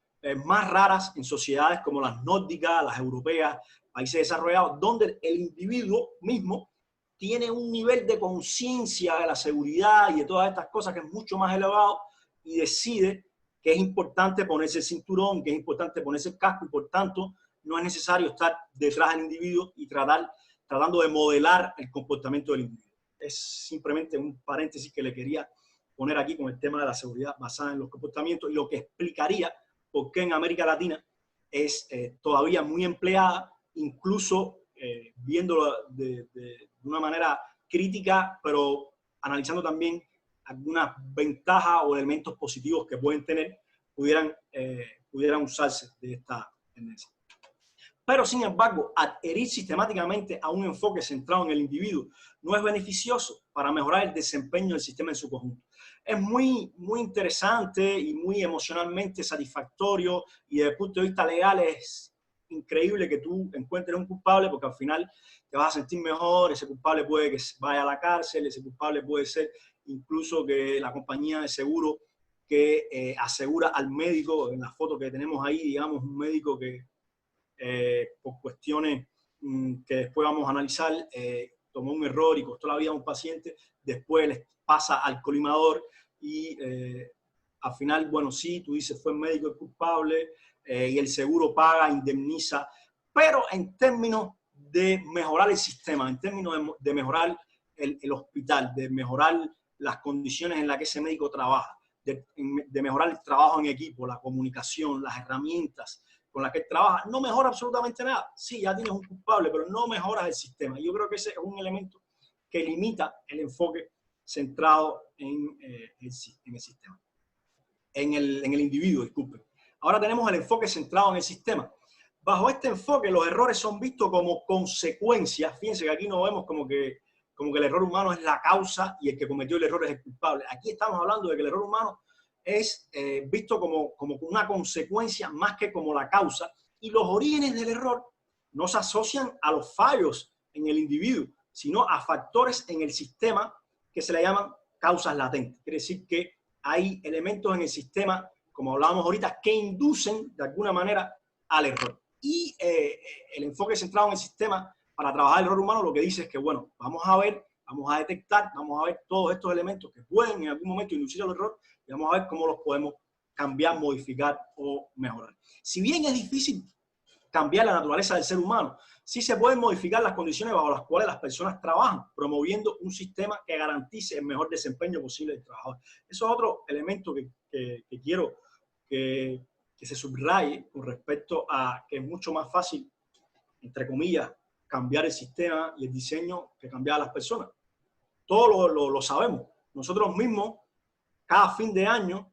más raras en sociedades como las nórdicas, las europeas, países desarrollados, donde el individuo mismo tiene un nivel de conciencia de la seguridad y de todas estas cosas que es mucho más elevado y decide que es importante ponerse el cinturón, que es importante ponerse el casco y por tanto no es necesario estar detrás del individuo y tratando de modelar el comportamiento del individuo. Es simplemente un paréntesis que le quería poner aquí con el tema de la seguridad basada en los comportamientos y lo que explicaría por qué en América Latina es todavía muy empleada, incluso viéndolo de una manera crítica, pero analizando también algunas ventajas o elementos positivos que pueden tener, pudieran usarse de esta tendencia. Pero, sin embargo, adherir sistemáticamente a un enfoque centrado en el individuo no es beneficioso para mejorar el desempeño del sistema en su conjunto. Es muy interesante y muy emocionalmente satisfactorio y desde el punto de vista legal es increíble que tú encuentres un culpable porque al final te vas a sentir mejor, ese culpable puede que vaya a la cárcel, ese culpable puede ser incluso que la compañía de seguro que asegura al médico, en la foto que tenemos ahí, digamos, un médico que por cuestiones que después vamos a analizar, tomó un error y costó la vida a un paciente, después les pasa al colimador y al final, bueno, sí, tú dices fue el médico el culpable y el seguro paga, indemniza, pero en términos de mejorar el sistema, en términos de mejorar el hospital, de mejorar las condiciones en las que ese médico trabaja, de mejorar el trabajo en equipo, la comunicación, las herramientas con las que él trabaja, no mejora absolutamente nada. Sí, ya tienes un culpable, pero no mejoras el sistema. Y yo creo que ese es un elemento que limita el enfoque centrado en el sistema, en el individuo, disculpen. Ahora tenemos el enfoque centrado en el sistema. Bajo este enfoque, los errores son vistos como consecuencias. Fíjense que aquí no vemos como que el error humano es la causa y el que cometió el error es el culpable. Aquí estamos hablando de que el error humano es visto como una consecuencia más que como la causa, y los orígenes del error no se asocian a los fallos en el individuo, sino a factores en el sistema que se le llaman causas latentes. Quiere decir que hay elementos en el sistema, como hablábamos ahorita, que inducen de alguna manera al error. Y el enfoque centrado en el sistema para trabajar el error humano lo que dice es que, bueno, vamos a ver, vamos a detectar, vamos a ver todos estos elementos que pueden en algún momento inducir al error y vamos a ver cómo los podemos cambiar, modificar o mejorar. Si bien es difícil cambiar la naturaleza del ser humano, sí se pueden modificar las condiciones bajo las cuales las personas trabajan, promoviendo un sistema que garantice el mejor desempeño posible del trabajador. Eso es otro elemento que quiero que se subraye con respecto a que es mucho más fácil, entre comillas, cambiar el sistema y el diseño que cambiar a las personas. Todos lo sabemos. Nosotros mismos, cada fin de año,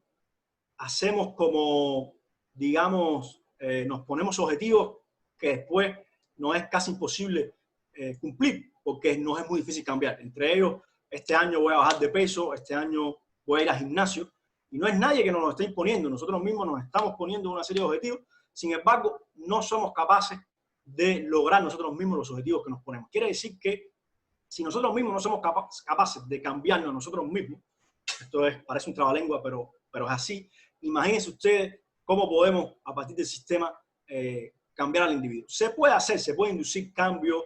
hacemos como, digamos, nos ponemos objetivos que después nos es casi imposible cumplir, porque nos es muy difícil cambiar. Entre ellos, este año voy a bajar de peso, este año voy a ir al gimnasio, y no es nadie que nos lo esté imponiendo, nosotros mismos nos estamos poniendo una serie de objetivos, sin embargo, no somos capaces de lograr nosotros mismos los objetivos que nos ponemos. Quiere decir que si nosotros mismos no somos capaces de cambiarnos a nosotros mismos, esto parece un trabalengua, pero es así, imagínense ustedes cómo podemos, a partir del sistema, cambiar al individuo. Se puede hacer, se puede inducir cambio,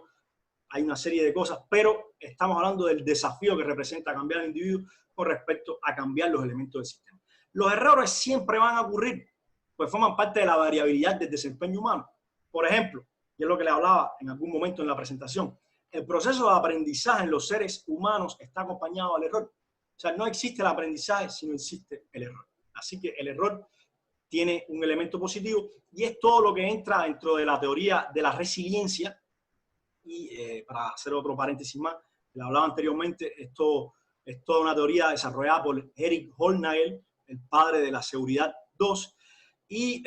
hay una serie de cosas, pero estamos hablando del desafío que representa cambiar al individuo con respecto a cambiar los elementos del sistema. Los errores siempre van a ocurrir, pues forman parte de la variabilidad del desempeño humano. Por ejemplo, y es lo que le hablaba en algún momento en la presentación, el proceso de aprendizaje en los seres humanos está acompañado del error. O sea, no existe el aprendizaje si no existe el error. Así que el error tiene un elemento positivo y es todo lo que entra dentro de la teoría de la resiliencia. Y para hacer otro paréntesis más, le hablaba anteriormente, esto es toda una teoría desarrollada por Eric Hornagel, el padre de la seguridad 2. Y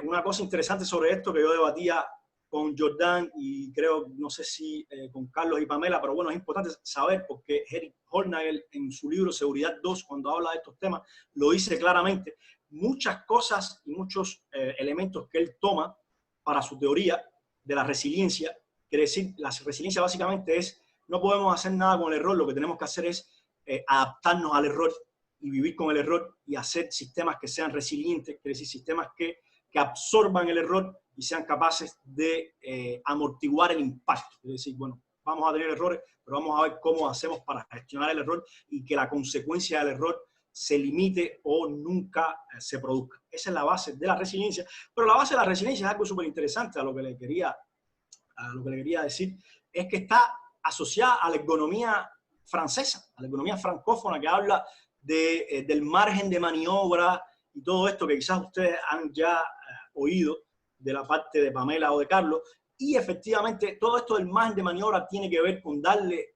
una cosa interesante sobre esto que yo debatía con Jordan y creo, no sé si con Carlos y Pamela, pero bueno, es importante saber porque Eric Hornagel en su libro Seguridad 2, cuando habla de estos temas, lo dice claramente. Muchas cosas y muchos elementos que él toma para su teoría de la resiliencia, quiere decir, la resiliencia básicamente es, no podemos hacer nada con el error, lo que tenemos que hacer es adaptarnos al error y vivir con el error y hacer sistemas que sean resilientes, quiere decir, sistemas que absorban el error y sean capaces de amortiguar el impacto. Es decir, bueno, vamos a tener errores, pero vamos a ver cómo hacemos para gestionar el error y que la consecuencia del error se limite o nunca se produzca. Esa es la base de la resiliencia. Pero la base de la resiliencia es algo súper interesante a lo que le quería decir, es que está asociada a la economía francesa, a la economía francófona que habla del margen de maniobra y todo esto que quizás ustedes han ya oído de la parte de Pamela o de Carlos. Y efectivamente todo esto del margen de maniobra tiene que ver con darle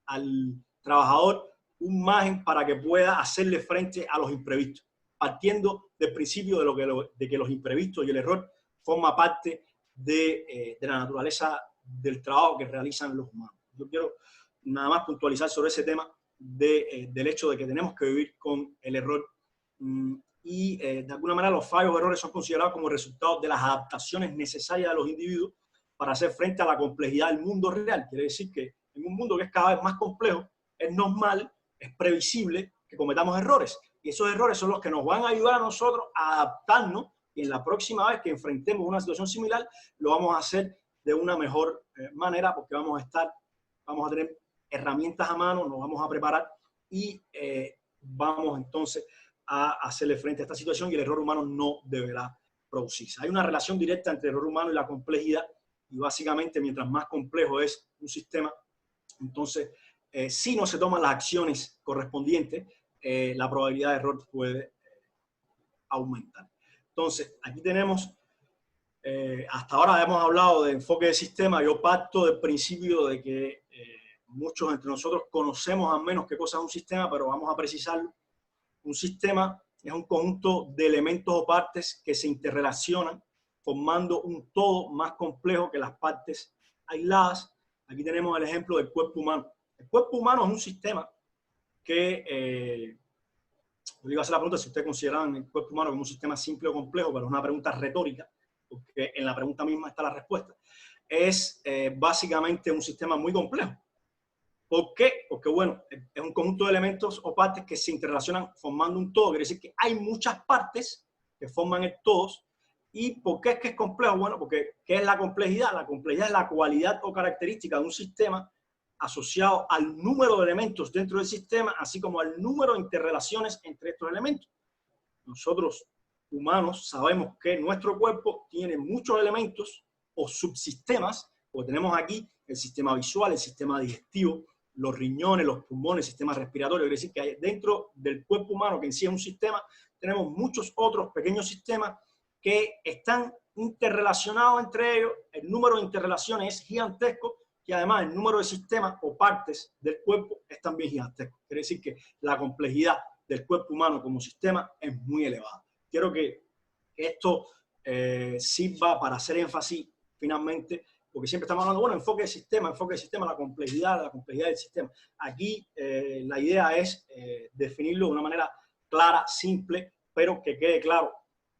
al trabajador un margen para que pueda hacerle frente a los imprevistos, partiendo del principio de que los imprevistos y el error forma parte de la naturaleza del trabajo que realizan los humanos. Yo quiero nada más puntualizar sobre ese tema del hecho de que tenemos que vivir con el error y de alguna manera los fallos o errores son considerados como resultado de las adaptaciones necesarias de los individuos para hacer frente a la complejidad del mundo real. Quiere decir que en un mundo que es cada vez más complejo, es normal, es previsible que cometamos errores. Y esos errores son los que nos van a ayudar a nosotros a adaptarnos y en la próxima vez que enfrentemos una situación similar, lo vamos a hacer de una mejor manera porque vamos a tener herramientas a mano, nos vamos a preparar y vamos entonces a hacerle frente a esta situación y el error humano no deberá producirse. Hay una relación directa entre el error humano y la complejidad y básicamente mientras más complejo es un sistema, entonces si no se toman las acciones correspondientes, la probabilidad de error puede aumentar. Entonces, aquí tenemos, hasta ahora hemos hablado de enfoque de sistema, yo parto del principio de que muchos entre nosotros conocemos al menos qué cosa es un sistema, pero vamos a precisarlo. Un sistema es un conjunto de elementos o partes que se interrelacionan formando un todo más complejo que las partes aisladas. Aquí tenemos el ejemplo del cuerpo humano. El cuerpo humano es un sistema que, yo iba a hacer la pregunta si ustedes consideran el cuerpo humano como un sistema simple o complejo, pero es una pregunta retórica, porque en la pregunta misma está la respuesta. Es básicamente un sistema muy complejo. ¿Por qué? Porque, bueno, es un conjunto de elementos o partes que se interrelacionan formando un todo. Quiere decir que hay muchas partes que forman el todo. ¿Y por qué es que es complejo? Bueno, porque ¿qué es la complejidad? La complejidad es la cualidad o característica de un sistema asociado al número de elementos dentro del sistema, así como al número de interrelaciones entre estos elementos. Nosotros, humanos, sabemos que nuestro cuerpo tiene muchos elementos o subsistemas, porque tenemos aquí el sistema visual, el sistema digestivo, los riñones, los pulmones, el sistema respiratorio. Quiere decir que hay dentro del cuerpo humano, que en sí es un sistema, tenemos muchos otros pequeños sistemas que están interrelacionados entre ellos. El número de interrelaciones es gigantesco y además el número de sistemas o partes del cuerpo es también gigantesco. Quiere decir que la complejidad del cuerpo humano como sistema es muy elevada. Quiero que esto sirva para hacer énfasis finalmente, porque siempre estamos hablando, bueno, enfoque de sistema, la complejidad del sistema. Aquí la idea es definirlo de una manera clara, simple, pero que quede claro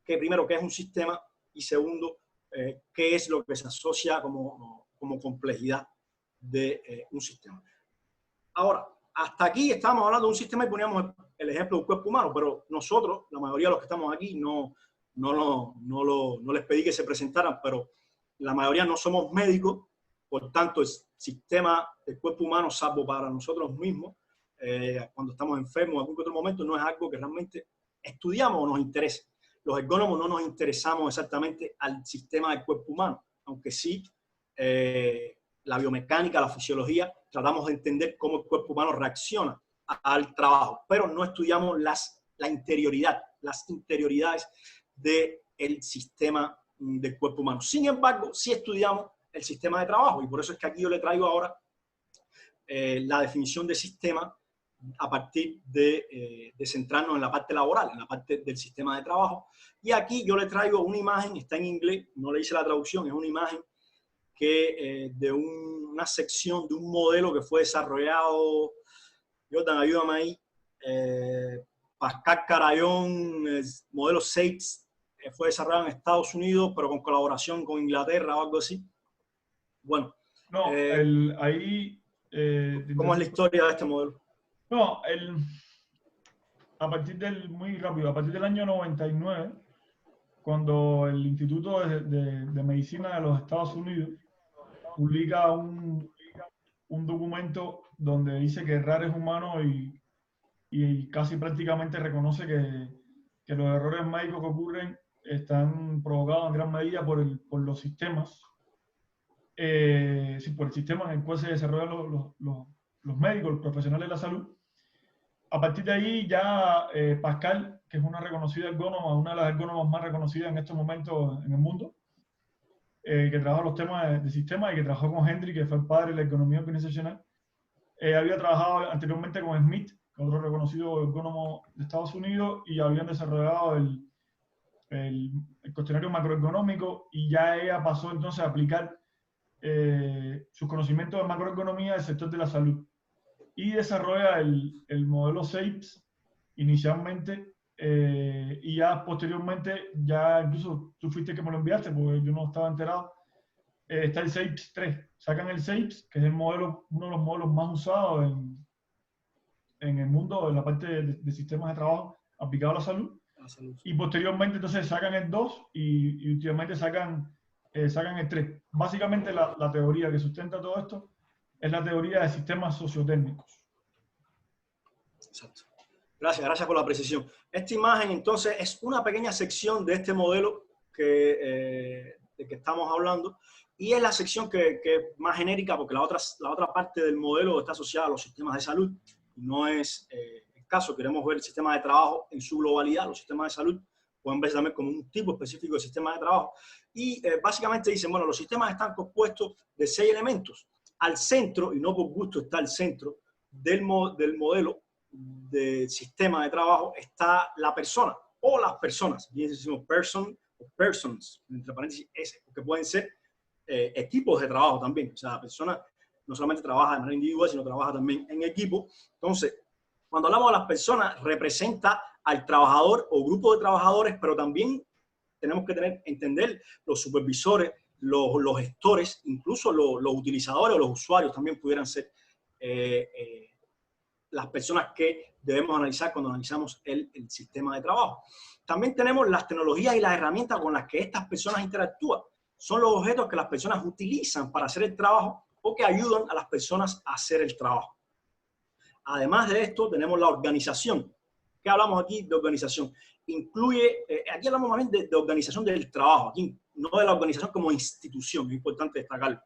que primero qué es un sistema y segundo qué es lo que se asocia como complejidad de un sistema. Ahora, hasta aquí estábamos hablando de un sistema y poníamos el ejemplo del cuerpo humano, pero nosotros, la mayoría de los que estamos aquí, no les pedí que se presentaran, pero la mayoría no somos médicos, por tanto el sistema del cuerpo humano, salvo para nosotros mismos, cuando estamos enfermos en algún otro momento, no es algo que realmente estudiamos o nos interesa. Los ergónomos no nos interesamos exactamente al sistema del cuerpo humano, aunque sí la biomecánica, la fisiología, tratamos de entender cómo el cuerpo humano reacciona al trabajo, pero no estudiamos la interioridad, las interioridades del sistema del cuerpo humano. Sin embargo, sí estudiamos el sistema de trabajo y por eso es que aquí yo le traigo ahora la definición de sistema a partir de centrarnos en la parte laboral, en la parte del sistema de trabajo. Y aquí yo le traigo una imagen, está en inglés, no le hice la traducción, es una imagen que de una sección de un modelo que fue desarrollado, Jordan, ayúdame ahí, Pascal Carayón, modelo SAPES, fue desarrollado en Estados Unidos, pero con colaboración con Inglaterra o algo así. Bueno. No, ahí... ¿Cómo es la historia de este modelo? No, muy rápido, a partir del año 99, cuando el Instituto de Medicina de los Estados Unidos publica un documento donde dice que errar es humano y casi prácticamente reconoce que los errores médicos que ocurren están provocados en gran medida por los sistemas, por el sistema en el cual se desarrollan los médicos, los profesionales de la salud. A partir de ahí ya Pascal, que es una reconocida ergónoma, una de las ergónomas más reconocidas en estos momentos en el mundo, que trabaja los temas de sistemas y que trabajó con Hendry, que fue el padre de la ergonomía organizacional, había trabajado anteriormente con Smith, otro reconocido ergónomo de Estados Unidos, y habían desarrollado el cuestionario macroergonómico, y ya ella pasó entonces a aplicar sus conocimientos de macroeconomía al sector de la salud. Y desarrolla el modelo SAPES inicialmente, y ya posteriormente, ya incluso tú fuiste que me lo enviaste porque yo no estaba enterado, está el SAPES 3. Sacan el SAPES, que es uno de los modelos más usados en el mundo, en la parte de sistemas de trabajo aplicado a la salud. Y posteriormente entonces sacan el 2 y últimamente sacan el 3. Básicamente la teoría que sustenta todo esto es la teoría de sistemas sociotécnicos. Exacto. Gracias por la precisión. Esta imagen entonces es una pequeña sección de este modelo de que estamos hablando, y es la sección que es más genérica porque la otra parte del modelo está asociada a los sistemas de salud. No es el caso, queremos ver el sistema de trabajo en su globalidad. Los sistemas de salud pueden verse también como un tipo específico de sistema de trabajo. Y básicamente dicen, bueno, los sistemas están compuestos de 6 elementos. al centro, y no por gusto está al centro, del modelo del sistema de trabajo está la persona o las personas. Bien decimos person o persons, entre paréntesis S, porque pueden ser equipos de trabajo también. O sea, la persona no solamente trabaja de manera individual, sino trabaja también en equipo. Entonces, cuando hablamos de las personas, representa al trabajador o grupo de trabajadores, pero también tenemos que entender los supervisores, los gestores, incluso los utilizadores o los usuarios también pudieran ser las personas que debemos analizar cuando analizamos el sistema de trabajo. También tenemos las tecnologías y las herramientas con las que estas personas interactúan. Son los objetos que las personas utilizan para hacer el trabajo o que ayudan a las personas a hacer el trabajo. Además de esto, tenemos la organización. ¿Qué hablamos aquí de organización? Incluye, aquí hablamos más bien de organización del trabajo, aquí no de la organización como institución, es importante destacarlo.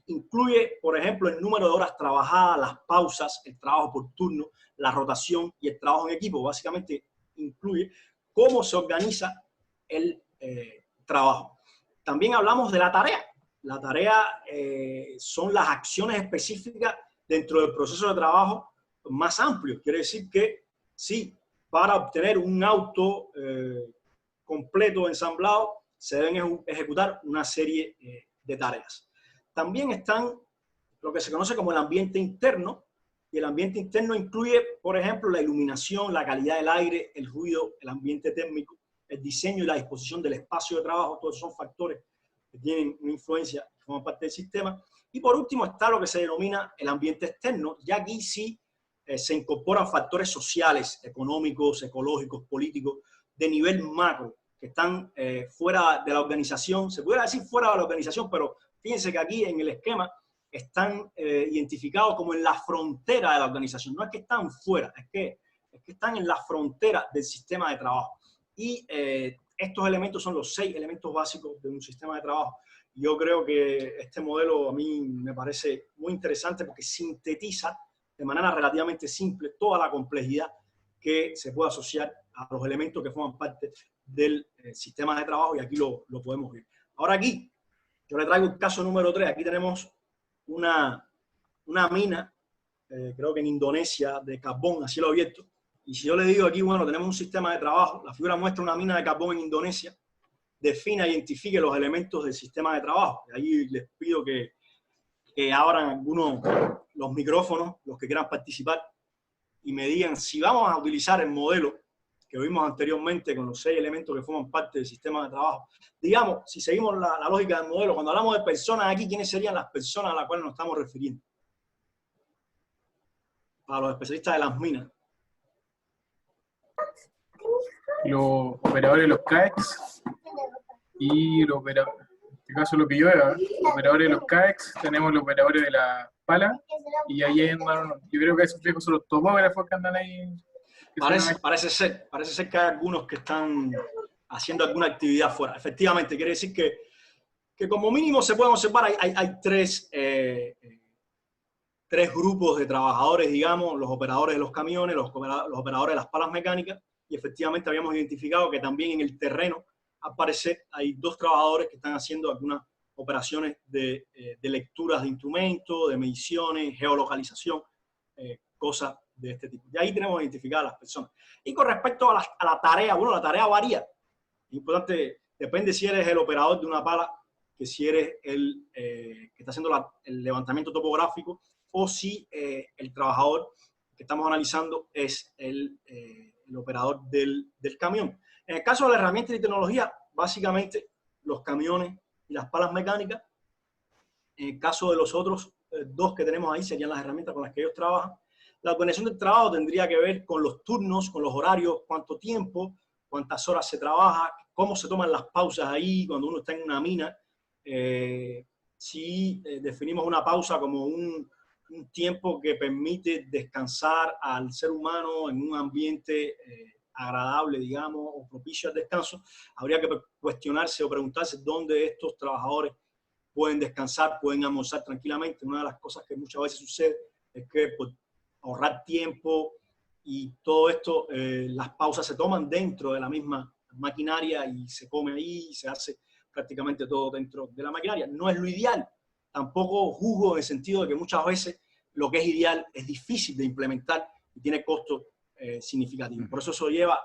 Incluye, por ejemplo, el número de horas trabajadas, las pausas, el trabajo por turno, la rotación y el trabajo en equipo. Básicamente incluye cómo se organiza el trabajo. También hablamos de la tarea. La tarea son las acciones específicas dentro del proceso de trabajo más amplio. Quiere decir que sí, para obtener un auto completo ensamblado se deben ejecutar una serie de tareas. También están lo que se conoce como el ambiente interno, y el ambiente interno incluye, por ejemplo, la iluminación, la calidad del aire, el ruido, el ambiente térmico, el diseño y la disposición del espacio de trabajo. Todos son factores que tienen una influencia, que forman parte del sistema. Y por último está lo que se denomina el ambiente externo, y aquí sí se incorporan factores sociales, económicos, ecológicos, políticos, de nivel macro, que están fuera de la organización. Se pudiera decir fuera de la organización, pero fíjense que aquí en el esquema están identificados como en la frontera de la organización. No es que están fuera, es que están en la frontera del sistema de trabajo. Y estos elementos son los 6 elementos básicos de un sistema de trabajo. Yo creo que este modelo a mí me parece muy interesante porque sintetiza de manera relativamente simple toda la complejidad que se puede asociar a los elementos que forman parte del sistema de trabajo, y aquí lo podemos ver. Ahora aquí, yo le traigo el caso número 3. Aquí tenemos una mina, creo que en Indonesia, de carbón a cielo abierto. Y si yo le digo aquí, bueno, tenemos un sistema de trabajo, la figura muestra una mina de carbón en Indonesia, defina e identifique los elementos del sistema de trabajo. Y ahí les pido que abran algunos los micrófonos, los que quieran participar, y me digan si vamos a utilizar el modelo que vimos anteriormente con los 6 elementos que forman parte del sistema de trabajo. Digamos, si seguimos la lógica del modelo, cuando hablamos de personas aquí, ¿quiénes serían las personas a las cuales nos estamos refiriendo? Para los especialistas de las minas. Los operadores de los CAEX y los operadores, en este caso lo que yo veo, los operadores de los CAEX, tenemos los operadores de la pala, y ahí andan, yo creo que esos viejos son los topógrafos que andan ahí. Parece ser que hay algunos que están haciendo alguna actividad fuera. Efectivamente, quiere decir que como mínimo se pueden observar, hay 3 grupos de trabajadores, digamos, los operadores de los camiones, los operadores de las palas mecánicas, y efectivamente habíamos identificado que también en el terreno, al parecer, hay 2 trabajadores que están haciendo algunas operaciones de lecturas de instrumentos, de mediciones, geolocalización, cosas de este tipo. Y ahí tenemos identificadas las personas. Y con respecto a la tarea, bueno, la tarea varía. Es importante, depende si eres el operador de una pala, que si eres el que está haciendo el levantamiento topográfico, o si el trabajador que estamos analizando es el operador del camión. En el caso de la herramienta y tecnología, básicamente los camiones y las palas mecánicas. En el caso de los otros 2 que tenemos ahí, serían las herramientas con las que ellos trabajan. La organización del trabajo tendría que ver con los turnos, con los horarios, cuánto tiempo, cuántas horas se trabaja, cómo se toman las pausas ahí cuando uno está en una mina. Si definimos una pausa como un tiempo que permite descansar al ser humano en un ambiente agradable, digamos, o propicio al descanso, habría que cuestionarse o preguntarse dónde estos trabajadores pueden descansar, pueden almorzar tranquilamente. Una de las cosas que muchas veces sucede es que por ahorrar tiempo y todo esto, las pausas se toman dentro de la misma maquinaria y se come ahí y se hace prácticamente todo dentro de la maquinaria. No es lo ideal. tampoco juzgo en el sentido de que muchas veces lo que es ideal es difícil de implementar y tiene costos significativos. Por eso lleva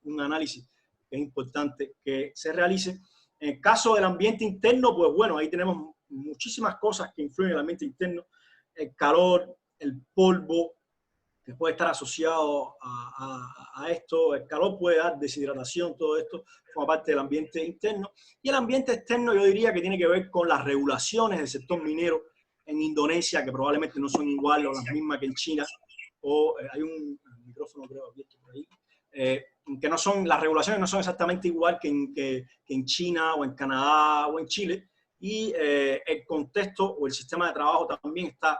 un análisis que es importante que se realice. En el caso del ambiente interno, pues bueno, ahí tenemos muchísimas cosas que influyen en el ambiente interno. El calor, el polvo, que puede estar asociado a esto. El calor puede dar deshidratación, todo esto forma parte del ambiente interno. Y el ambiente externo yo diría que tiene que ver con las regulaciones del sector minero en Indonesia, que probablemente no son iguales o las mismas que en China, o hay un micrófono creo abierto por ahí, que no son, las regulaciones no son exactamente igual que en China o en Canadá o en Chile, y el contexto o el sistema de trabajo también está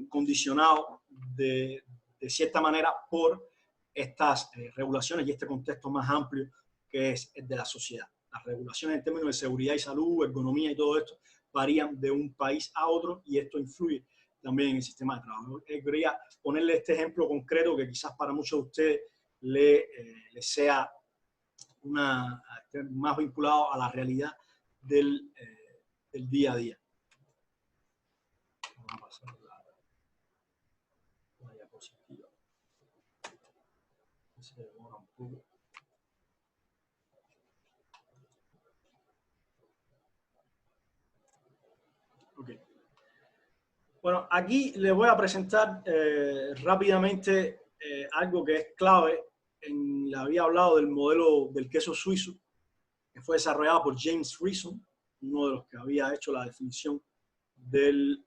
condicionado de cierta manera por estas regulaciones y este contexto más amplio que es el de la sociedad. Las regulaciones en términos de seguridad y salud, economía y todo esto varían de un país a otro y esto influye también en el sistema de trabajo. Quería ponerle este ejemplo concreto que quizás para muchos de ustedes le sea más vinculado a la realidad del día a día. Vamos a pasar la diapositiva. Se demora un poco. Okay. Bueno, aquí les voy a presentar rápidamente algo que es clave. Le había hablado del modelo del queso suizo, que fue desarrollado por James Reason, uno de los que había hecho la definición de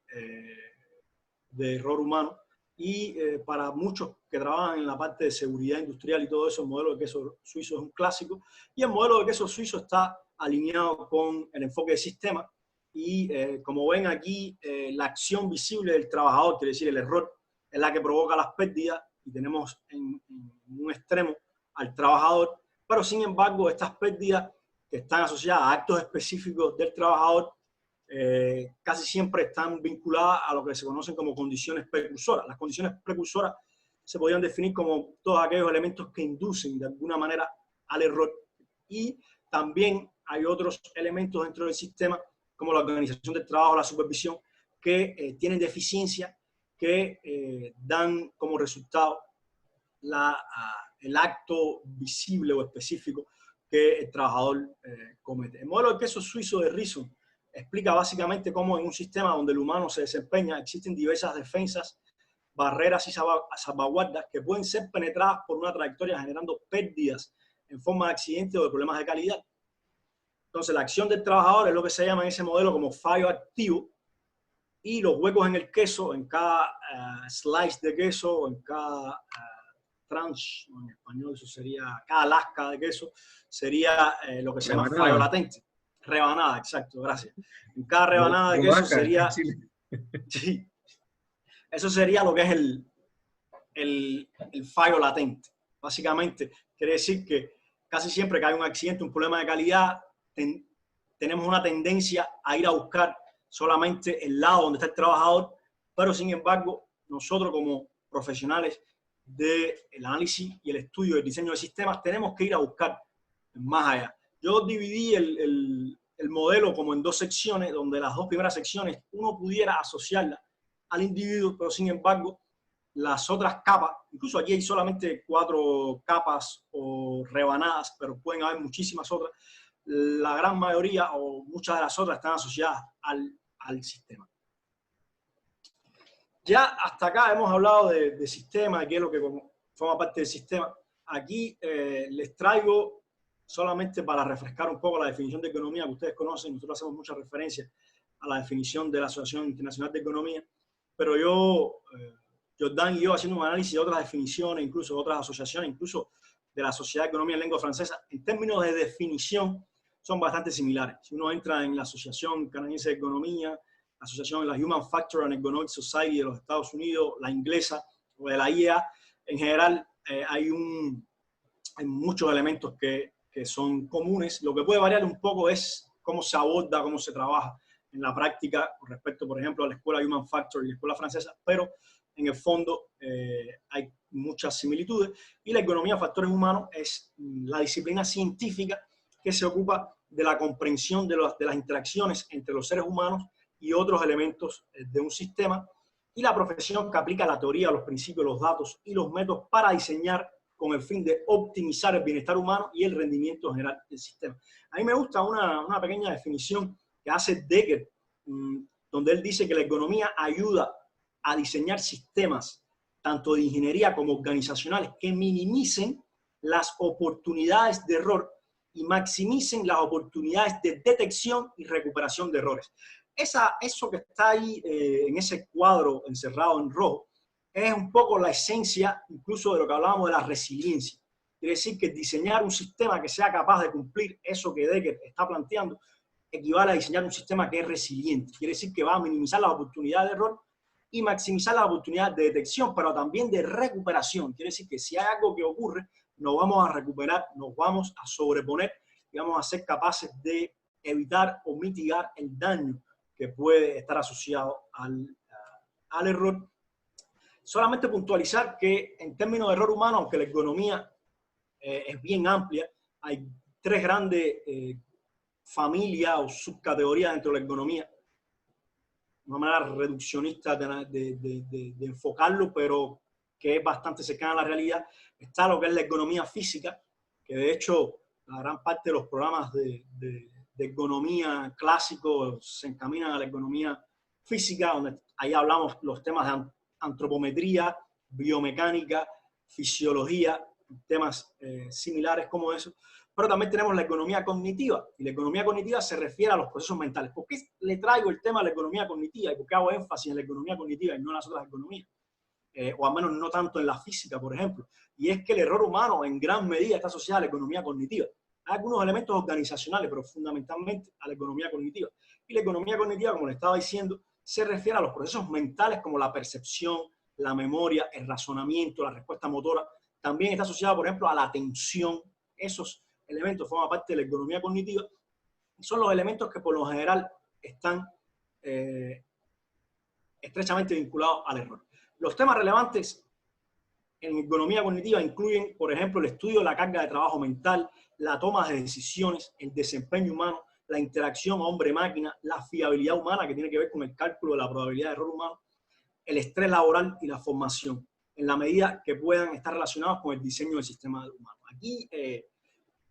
error humano. Y para muchos que trabajan en la parte de seguridad industrial y todo eso, el modelo de queso suizo es un clásico. Y el modelo de queso suizo está alineado con el enfoque de sistema. Y como ven aquí, la acción visible del trabajador, quiere decir el error, es la que provoca las pérdidas. Y tenemos en un extremo al trabajador. Pero sin embargo, estas pérdidas que están asociadas a actos específicos del trabajador, casi siempre están vinculadas a lo que se conocen como condiciones precursoras. Las condiciones precursoras se podrían definir como todos aquellos elementos que inducen de alguna manera al error. Y también hay otros elementos dentro del sistema, como la organización del trabajo, la supervisión, que tienen deficiencia, que dan como resultado el acto visible o específico que el trabajador comete. El modelo de queso suizo de Reason explica básicamente cómo en un sistema donde el humano se desempeña existen diversas defensas, barreras y salvaguardas que pueden ser penetradas por una trayectoria generando pérdidas en forma de accidentes o de problemas de calidad. Entonces la acción del trabajador es lo que se llama en ese modelo como fallo activo, y los huecos en el queso, en cada slice de queso, en cada tranche, en español eso sería, cada lasca de queso, sería lo que se llama fallo latente. Rebanada, exacto, gracias. En cada rebanada de queso sería... Sí, eso sería lo que es el fallo latente. Básicamente, quiere decir que casi siempre que hay un accidente, un problema de calidad, tenemos una tendencia a ir a buscar solamente el lado donde está el trabajador, pero sin embargo, nosotros como profesionales del análisis y el estudio del diseño de sistemas tenemos que ir a buscar más allá. Yo dividí el modelo como en dos secciones, donde las dos primeras secciones uno pudiera asociarla al individuo, pero sin embargo, las otras capas, incluso aquí hay solamente 4 capas o rebanadas, pero pueden haber muchísimas otras, la gran mayoría o muchas de las otras están asociadas al sistema. Ya hasta acá hemos hablado de sistema, de qué es lo que forma parte del sistema. Aquí les traigo, solamente para refrescar un poco la definición de economía que ustedes conocen, nosotros hacemos mucha referencia a la definición de la Asociación Internacional de Economía, pero Jordan y yo haciendo un análisis de otras definiciones, incluso de otras asociaciones, incluso de la Sociedad de Economía en Lengua Francesa, en términos de definición, son bastante similares. Si uno entra en la Asociación Canadiense de Economía, la Asociación de la Human Factor and Economic Society de los Estados Unidos, la inglesa o de la IEA, en general hay muchos elementos que son comunes. Lo que puede variar un poco es cómo se aborda, cómo se trabaja en la práctica con respecto, por ejemplo, a la Escuela Human Factor y la Escuela Francesa, pero en el fondo hay muchas similitudes. Y la economía de factores humanos es la disciplina científica que se ocupa de la comprensión de las interacciones entre los seres humanos y otros elementos de un sistema, y la profesión que aplica la teoría, los principios, los datos y los métodos para diseñar con el fin de optimizar el bienestar humano y el rendimiento general del sistema. A mí me gusta una pequeña definición que hace Decker, donde él dice que la ergonomía ayuda a diseñar sistemas, tanto de ingeniería como organizacionales, que minimicen las oportunidades de error y maximicen las oportunidades de detección y recuperación de errores. Eso que está ahí en ese cuadro encerrado en rojo es un poco la esencia incluso de lo que hablábamos de la resiliencia. Quiere decir que diseñar un sistema que sea capaz de cumplir eso que Decker está planteando equivale a diseñar un sistema que es resiliente. Quiere decir que va a minimizar las oportunidades de error y maximizar las oportunidades de detección, pero también de recuperación. Quiere decir que si hay algo que ocurre, nos vamos a recuperar, nos vamos a sobreponer y vamos a ser capaces de evitar o mitigar el daño que puede estar asociado al error. Solamente puntualizar que en términos de error humano, aunque la ergonomía es bien amplia, hay tres grandes familias o subcategorías dentro de la ergonomía. Una manera reduccionista de enfocarlo, pero que es bastante cercana a la realidad. Está lo que es la ergonomía física, que de hecho la gran parte de los programas de ergonomía clásicos se encaminan a la ergonomía física, donde ahí hablamos los temas de antropometría, biomecánica, fisiología, temas similares como eso. Pero también tenemos la ergonomía cognitiva, y la ergonomía cognitiva se refiere a los procesos mentales. ¿Por qué le traigo el tema de la ergonomía cognitiva y por qué hago énfasis en la ergonomía cognitiva y no en las otras ergonomías? O al menos no tanto en la física, por ejemplo. Y es que el error humano en gran medida está asociado a la ergonomía cognitiva. Hay algunos elementos organizacionales, pero fundamentalmente a la ergonomía cognitiva. Y la ergonomía cognitiva, como le estaba diciendo, se refiere a los procesos mentales como la percepción, la memoria, el razonamiento, la respuesta motora. También está asociado, por ejemplo, a la atención. Esos elementos forman parte de la ergonomía cognitiva y son los elementos que por lo general están estrechamente vinculados al error. Los temas relevantes en ergonomía cognitiva incluyen, por ejemplo, el estudio de la carga de trabajo mental, la toma de decisiones, el desempeño humano, la interacción hombre-máquina, la fiabilidad humana, que tiene que ver con el cálculo de la probabilidad de error humano, el estrés laboral y la formación, en la medida que puedan estar relacionados con el diseño del sistema humano. Aquí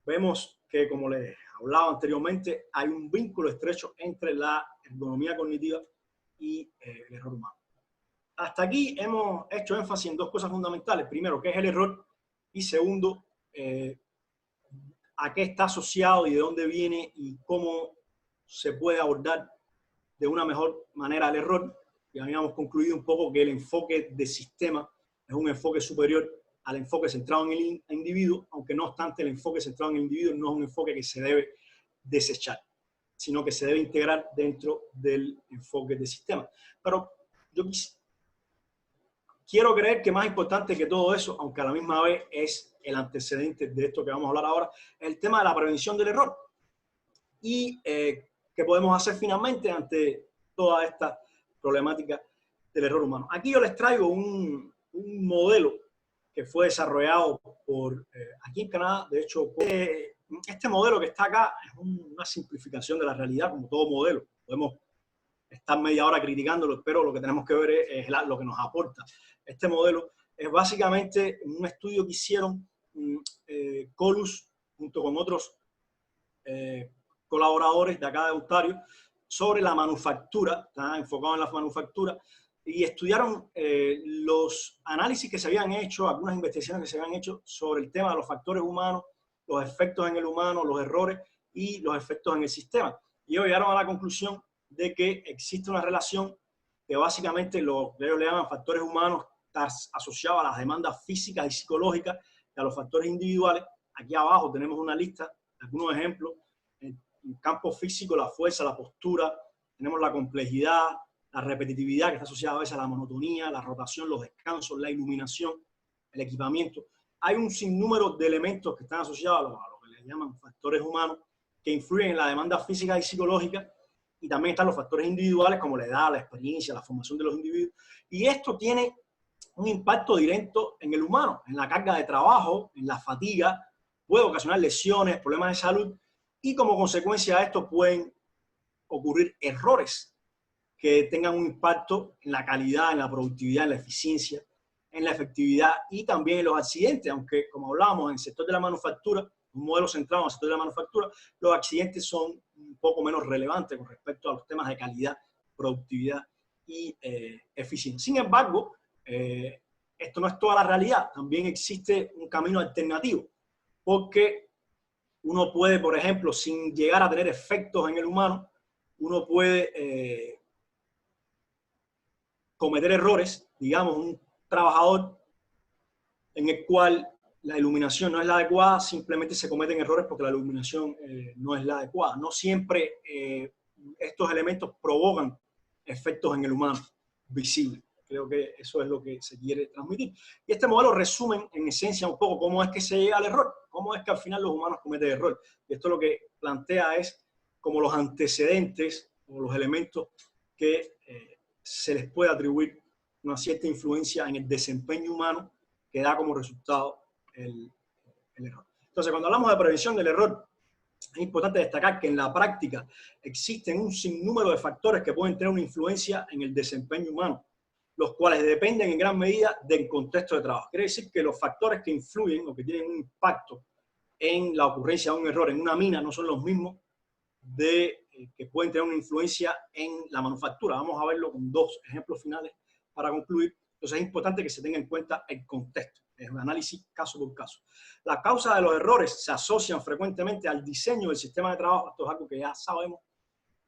vemos que, como les hablaba anteriormente, hay un vínculo estrecho entre la ergonomía cognitiva y el error humano. Hasta aquí hemos hecho énfasis en dos cosas fundamentales. Primero, qué es el error, y segundo, a qué está asociado y de dónde viene y cómo se puede abordar de una mejor manera el error. Ya habíamos concluido un poco que el enfoque de sistema es un enfoque superior al enfoque centrado en el individuo, aunque no obstante el enfoque centrado en el individuo no es un enfoque que se debe desechar, sino que se debe integrar dentro del enfoque de sistema. Pero yo quiero creer que más importante que todo eso, aunque a la misma vez es el antecedente de esto que vamos a hablar ahora, es el tema de la prevención del error. Y qué podemos hacer finalmente ante toda esta problemática del error humano. Aquí yo les traigo un modelo que fue desarrollado por aquí en Canadá. De hecho, este modelo que está acá es una simplificación de la realidad, como todo modelo. Podemos estar media hora criticándolo, pero lo que tenemos que ver es lo que nos aporta. Este modelo es básicamente un estudio que hicieron Colus junto con otros colaboradores de acá de Ontario sobre la manufactura, está enfocado en la manufactura, y estudiaron los análisis que se habían hecho, algunas investigaciones que se habían hecho sobre el tema de los factores humanos, los efectos en el humano, los errores y los efectos en el sistema. Y ellos llegaron a la conclusión de que existe una relación que básicamente ellos le llaman factores humanos, está asociado a las demandas físicas y psicológicas y a los factores individuales. Aquí abajo tenemos una lista de algunos ejemplos. En campo físico, la fuerza, la postura, tenemos la complejidad, la repetitividad que está asociada a veces a la monotonía, la rotación, los descansos, la iluminación, el equipamiento. Hay un sinnúmero de elementos que están asociados a lo que le llaman factores humanos que influyen en la demanda física y psicológica, y también están los factores individuales como la edad, la experiencia, la formación de los individuos. Y esto tiene un impacto directo en el humano, en la carga de trabajo, en la fatiga, puede ocasionar lesiones, problemas de salud, y como consecuencia de esto pueden ocurrir errores que tengan un impacto en la calidad, en la productividad, en la eficiencia, en la efectividad y también en los accidentes, aunque como hablábamos en el sector de la manufactura, un modelo centrado en el sector de la manufactura, los accidentes son un poco menos relevantes con respecto a los temas de calidad, productividad y eficiencia. Sin embargo, esto no es toda la realidad, también existe un camino alternativo, porque uno puede, por ejemplo, sin llegar a tener efectos en el humano, uno puede cometer errores, digamos, un trabajador en el cual la iluminación no es la adecuada, simplemente se cometen errores porque la iluminación no es la adecuada. No siempre estos elementos provocan efectos en el humano visibles. Creo que eso es lo que se quiere transmitir. Y este modelo resume en esencia un poco cómo es que se llega al error, cómo es que al final los humanos cometen error. Y esto lo que plantea es como los antecedentes o los elementos que se les puede atribuir una cierta influencia en el desempeño humano que da como resultado el error. Entonces, cuando hablamos de prevención del error, es importante destacar que en la práctica existen un sinnúmero de factores que pueden tener una influencia en el desempeño humano, los cuales dependen en gran medida del contexto de trabajo. Quiere decir que los factores que influyen o que tienen un impacto en la ocurrencia de un error en una mina no son los mismos que pueden tener una influencia en la manufactura. Vamos a verlo con dos ejemplos finales para concluir. Entonces es importante que se tenga en cuenta el contexto, es un análisis caso por caso. Las causas de los errores se asocian frecuentemente al diseño del sistema de trabajo, esto es algo que ya sabemos,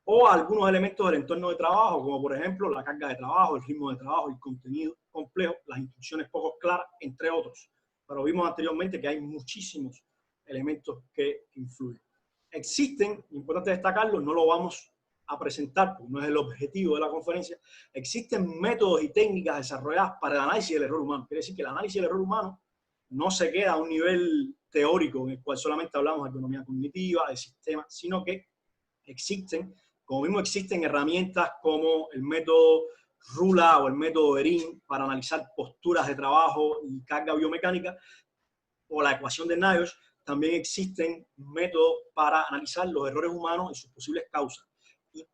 o a algunos elementos del entorno de trabajo, como por ejemplo la carga de trabajo, el ritmo de trabajo, el contenido complejo, las instrucciones poco claras, entre otros. Pero vimos anteriormente que hay muchísimos elementos que influyen. Existen, importante destacarlo, no lo vamos a presentar, porque no es el objetivo de la conferencia, existen métodos y técnicas desarrolladas para el análisis del error humano. Quiere decir que el análisis del error humano no se queda a un nivel teórico en el cual solamente hablamos de economía cognitiva, de sistemas, sino que existen, como mismo existen herramientas como el método RULA o el método ERIN para analizar posturas de trabajo y carga biomecánica, o la ecuación de Nash. También existen métodos para analizar los errores humanos y sus posibles causas. Y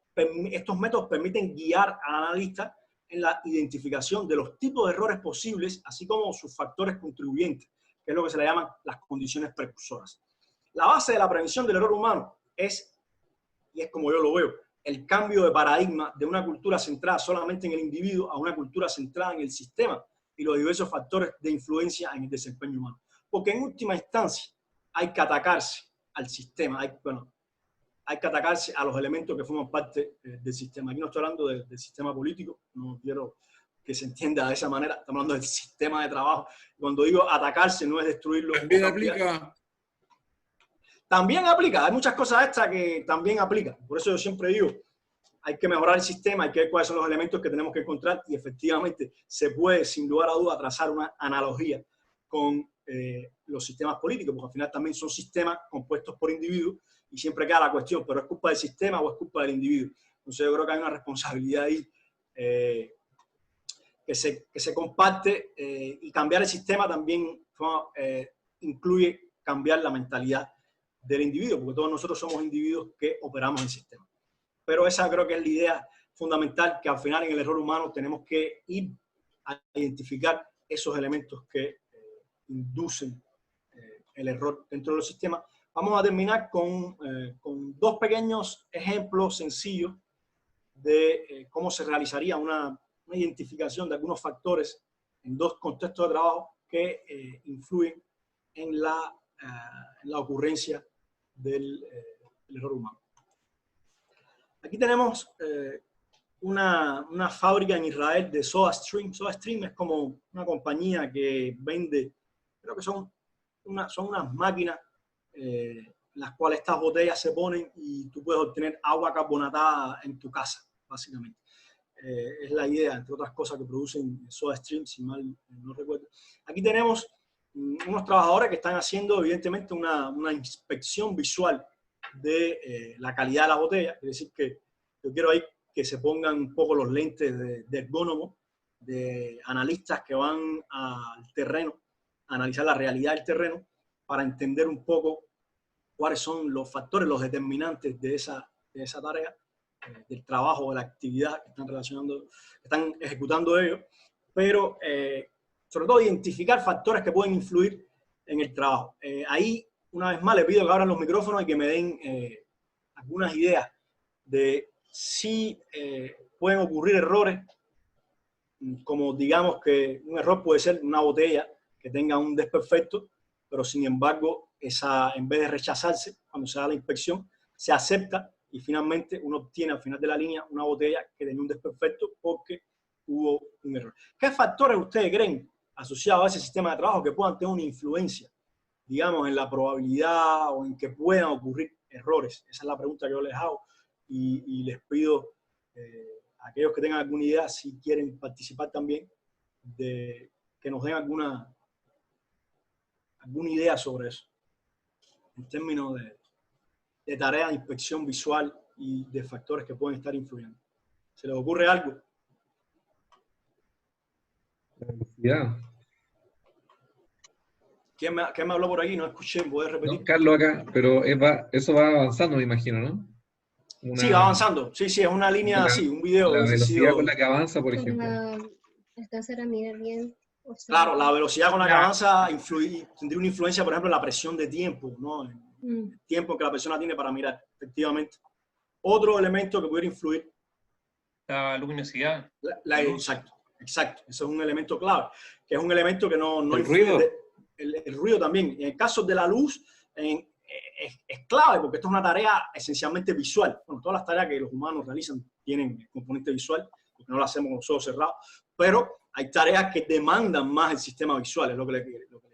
estos métodos permiten guiar al analista en la identificación de los tipos de errores posibles, así como sus factores contribuyentes, que es lo que se le llaman las condiciones precursoras. La base de la prevención del error humano es, y es como yo lo veo, el cambio de paradigma de una cultura centrada solamente en el individuo a una cultura centrada en el sistema y los diversos factores de influencia en el desempeño humano. Porque en última instancia hay que atacarse al sistema, hay que atacarse a los elementos que forman parte del sistema. Aquí no estoy hablando del sistema político, no quiero que se entienda de esa manera, estamos hablando del sistema de trabajo. Cuando digo atacarse no es destruirlo. También aplica. También aplica, hay muchas cosas estas que también aplican. Por eso yo siempre digo, hay que mejorar el sistema, hay que ver cuáles son los elementos que tenemos que encontrar y efectivamente se puede, sin lugar a duda, trazar una analogía con los sistemas políticos, porque al final también son sistemas compuestos por individuos y siempre queda la cuestión, ¿pero es culpa del sistema o es culpa del individuo? Entonces yo creo que hay una responsabilidad ahí que se comparte y cambiar el sistema también incluye cambiar la mentalidad del individuo, porque todos nosotros somos individuos que operamos el sistema. Pero esa creo que es la idea fundamental, que al final en el error humano tenemos que ir a identificar esos elementos que inducen el error dentro de los sistemas. Vamos a terminar con dos pequeños ejemplos sencillos de cómo se realizaría una identificación de algunos factores en dos contextos de trabajo que influyen en la ocurrencia del error humano. Aquí tenemos una fábrica en Israel de SodaStream. SodaStream es como una compañía que vende, creo que son unas máquinas las cuales estas botellas se ponen y tú puedes obtener agua carbonatada en tu casa, básicamente. Es la idea, entre otras cosas, que producen SodaStream, si mal no recuerdo. Aquí tenemos unos trabajadores que están haciendo, evidentemente, una inspección visual de la calidad de la botella. Es decir, que yo quiero ahí que se pongan un poco los lentes de ergónomo, de analistas que van al terreno, a analizar la realidad del terreno, para entender un poco cuáles son los factores, los determinantes de esa tarea. del trabajo, de la actividad que están ejecutando ellos, pero sobre todo identificar factores que pueden influir en el trabajo. Ahí, una vez más, les pido que abran los micrófonos y que me den algunas ideas de si pueden ocurrir errores, como digamos que un error puede ser una botella que tenga un desperfecto, pero sin embargo, en vez de rechazarse cuando se da la inspección, se acepta y finalmente uno obtiene al final de la línea una botella que tenía un desperfecto porque hubo un error. ¿Qué factores ustedes creen asociados a ese sistema de trabajo que puedan tener una influencia, digamos, en la probabilidad o en que puedan ocurrir errores? Esa es la pregunta que yo les hago y les pido a aquellos que tengan alguna idea, si quieren participar también, de que nos den alguna idea sobre eso, en términos de tareas de inspección visual y de factores que pueden estar influyendo. ¿Se les ocurre algo? La velocidad. ¿Quién me habló por aquí? No escuché, ¿puedes repetir? No, Carlos acá, pero eso va avanzando, me imagino, ¿no? Sí, va avanzando. Sí, es una línea, sí, un video. La velocidad con la que avanza, por ejemplo. Alcanzar a mirar bien. Claro, la velocidad con la que avanza tendría una influencia, por ejemplo, en la presión de tiempo, ¿no? El tiempo que la persona tiene para mirar, efectivamente. Otro elemento que pudiera influir. La luminosidad. Exacto. Eso es un elemento clave, que es un elemento que no ¿El ruido? El ruido también. En el caso de la luz, es clave, porque esto es una tarea esencialmente visual. Bueno, todas las tareas que los humanos realizan tienen el componente visual, porque no lo hacemos con los ojos cerrados, pero hay tareas que demandan más el sistema visual, es lo que le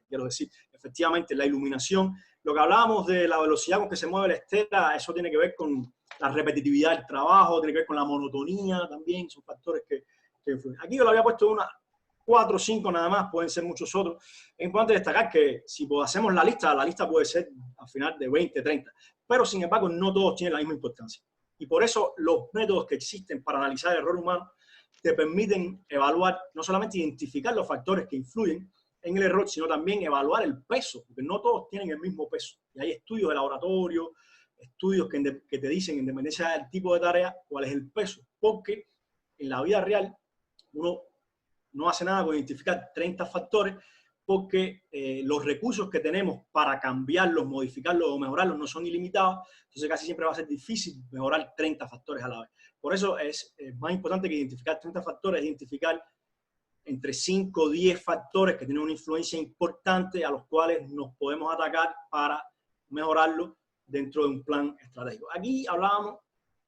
quiero decir. Efectivamente, la iluminación, lo que hablábamos de la velocidad con que se mueve la estela, eso tiene que ver con la repetitividad del trabajo, tiene que ver con la monotonía también, son factores que influyen. Aquí yo le había puesto 4 o 5 nada más, pueden ser muchos otros. Es importante destacar que si hacemos la lista puede ser al final de 20, 30, pero sin embargo no todos tienen la misma importancia. Y por eso los métodos que existen para analizar el error humano te permiten evaluar, no solamente identificar los factores que influyen en el error, sino también evaluar el peso, porque no todos tienen el mismo peso. Y hay estudios de laboratorio, estudios que te dicen, en dependencia del tipo de tarea, cuál es el peso. Porque en la vida real uno no hace nada con identificar 30 factores, porque los recursos que tenemos para cambiarlos, modificarlos o mejorarlos no son ilimitados, entonces casi siempre va a ser difícil mejorar 30 factores a la vez. Por eso es más importante que identificar 30 factores, identificar entre 5 o 10 factores que tienen una influencia importante a los cuales nos podemos atacar para mejorarlo dentro de un plan estratégico. Aquí hablábamos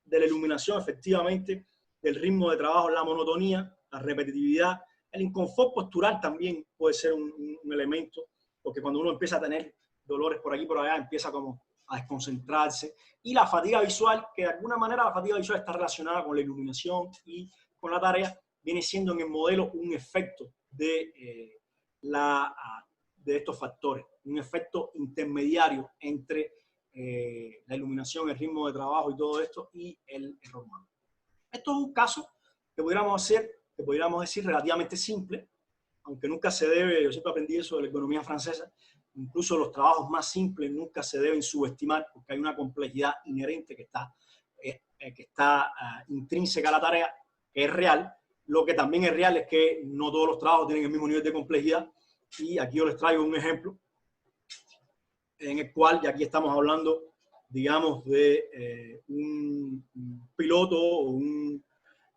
de la iluminación, efectivamente, del ritmo de trabajo, la monotonía, la repetitividad. El inconfort postural también puede ser un elemento, porque cuando uno empieza a tener dolores por aquí y por allá, empieza como a desconcentrarse. Y la fatiga visual, que de alguna manera la fatiga visual está relacionada con la iluminación y con la tarea, viene siendo en el modelo un efecto de estos factores, un efecto intermediario entre la iluminación, el ritmo de trabajo y todo esto, y el error humano. Esto es un caso que pudiéramos decir relativamente simple, aunque nunca se debe, yo siempre aprendí eso de la economía francesa, incluso los trabajos más simples nunca se deben subestimar, porque hay una complejidad inherente que está intrínseca a la tarea, que es real. Lo que también es real es que no todos los trabajos tienen el mismo nivel de complejidad, y aquí yo les traigo un ejemplo en el cual, y aquí estamos hablando, digamos, de un piloto o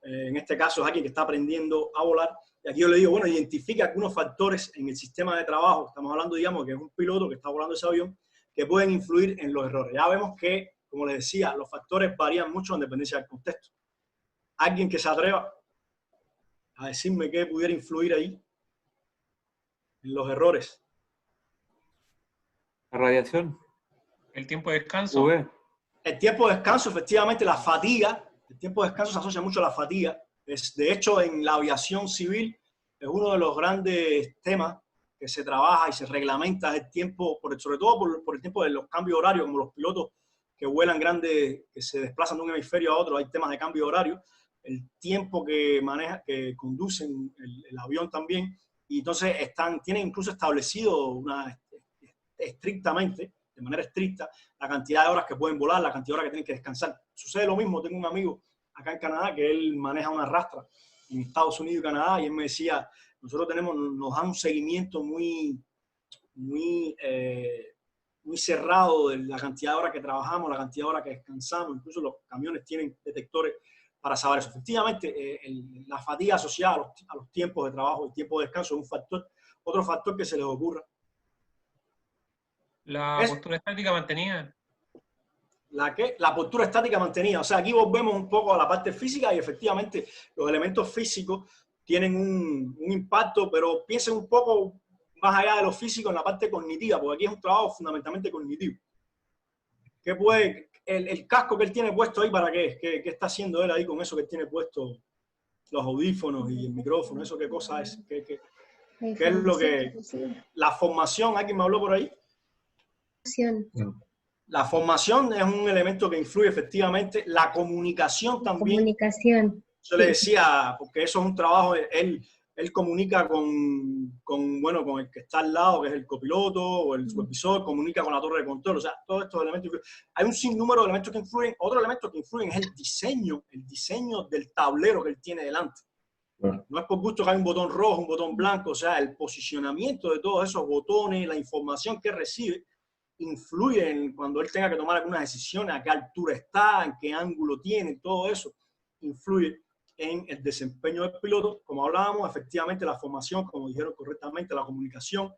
en este caso es alguien que está aprendiendo a volar, y aquí yo le digo, bueno, identifica algunos factores en el sistema de trabajo, estamos hablando, digamos, que es un piloto que está volando ese avión, que pueden influir en los errores. Ya vemos que, como les decía, los factores varían mucho en dependencia del contexto. Alguien que se atreva a decirme qué pudiera influir ahí en los errores. La radiación. El tiempo de descanso. UV. El tiempo de descanso, efectivamente, la fatiga. El tiempo de descanso se asocia mucho a la fatiga. De hecho, en la aviación civil es uno de los grandes temas que se trabaja y se reglamenta el tiempo, sobre todo por el tiempo de los cambios horarios, como los pilotos que vuelan grandes, que se desplazan de un hemisferio a otro, hay temas de cambio horario, el tiempo que conducen el avión también, y entonces tienen incluso establecido estrictamente, de manera estricta, la cantidad de horas que pueden volar, la cantidad de horas que tienen que descansar. Sucede lo mismo, tengo un amigo acá en Canadá, que él maneja una rastra en Estados Unidos y Canadá, y él me decía, nosotros nos dan un seguimiento muy cerrado de la cantidad de horas que trabajamos, la cantidad de horas que descansamos, incluso los camiones tienen detectores para saber eso. Efectivamente, la fatiga asociada a los tiempos de trabajo, el tiempo de descanso es un factor, otro factor que se les ocurra. La postura estática mantenida. La postura estática mantenida. O sea, aquí volvemos un poco a la parte física y efectivamente los elementos físicos tienen un impacto, pero piensen un poco más allá de lo físico en la parte cognitiva, porque aquí es un trabajo fundamentalmente cognitivo. ¿Qué puede, el casco que él tiene puesto ahí, para qué? ¿Qué está haciendo él ahí con eso que tiene puesto, los audífonos y el micrófono? ¿Eso qué cosa es? ¿Qué es lo que... La formación, ¿alguien me habló por ahí? La formación es un elemento que influye efectivamente. La comunicación también. Comunicación. Yo le decía, porque eso es un trabajo, él comunica con el que está al lado, que es el copiloto o el supervisor, comunica con la torre de control. O sea, todos estos elementos influyen. Hay un sinnúmero de elementos que influyen. Otro elemento que influyen es el diseño del tablero que él tiene delante. Bueno. No es por gusto que hay un botón rojo, un botón blanco. O sea, el posicionamiento de todos esos botones, la información que recibe, influye en cuando él tenga que tomar algunas decisiones, a qué altura está, en qué ángulo tiene, todo eso influye en el desempeño del piloto. Como hablábamos, efectivamente la formación, como dijeron correctamente, la comunicación,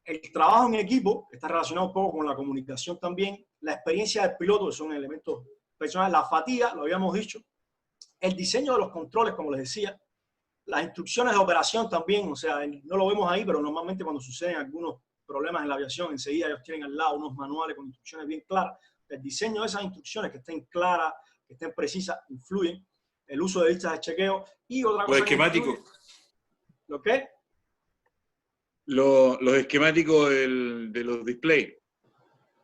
el trabajo en equipo, que está relacionado un poco con la comunicación también, la experiencia del piloto, que son elementos personales, la fatiga, lo habíamos dicho, el diseño de los controles, como les decía, las instrucciones de operación también, o sea, no lo vemos ahí, pero normalmente cuando suceden algunos problemas en la aviación, enseguida ellos tienen al lado unos manuales con instrucciones bien claras. El diseño de esas instrucciones que estén claras, que estén precisas, influyen. El uso de listas de chequeo y otra cosa. Los esquemáticos. ¿Lo qué? Los esquemáticos de los displays.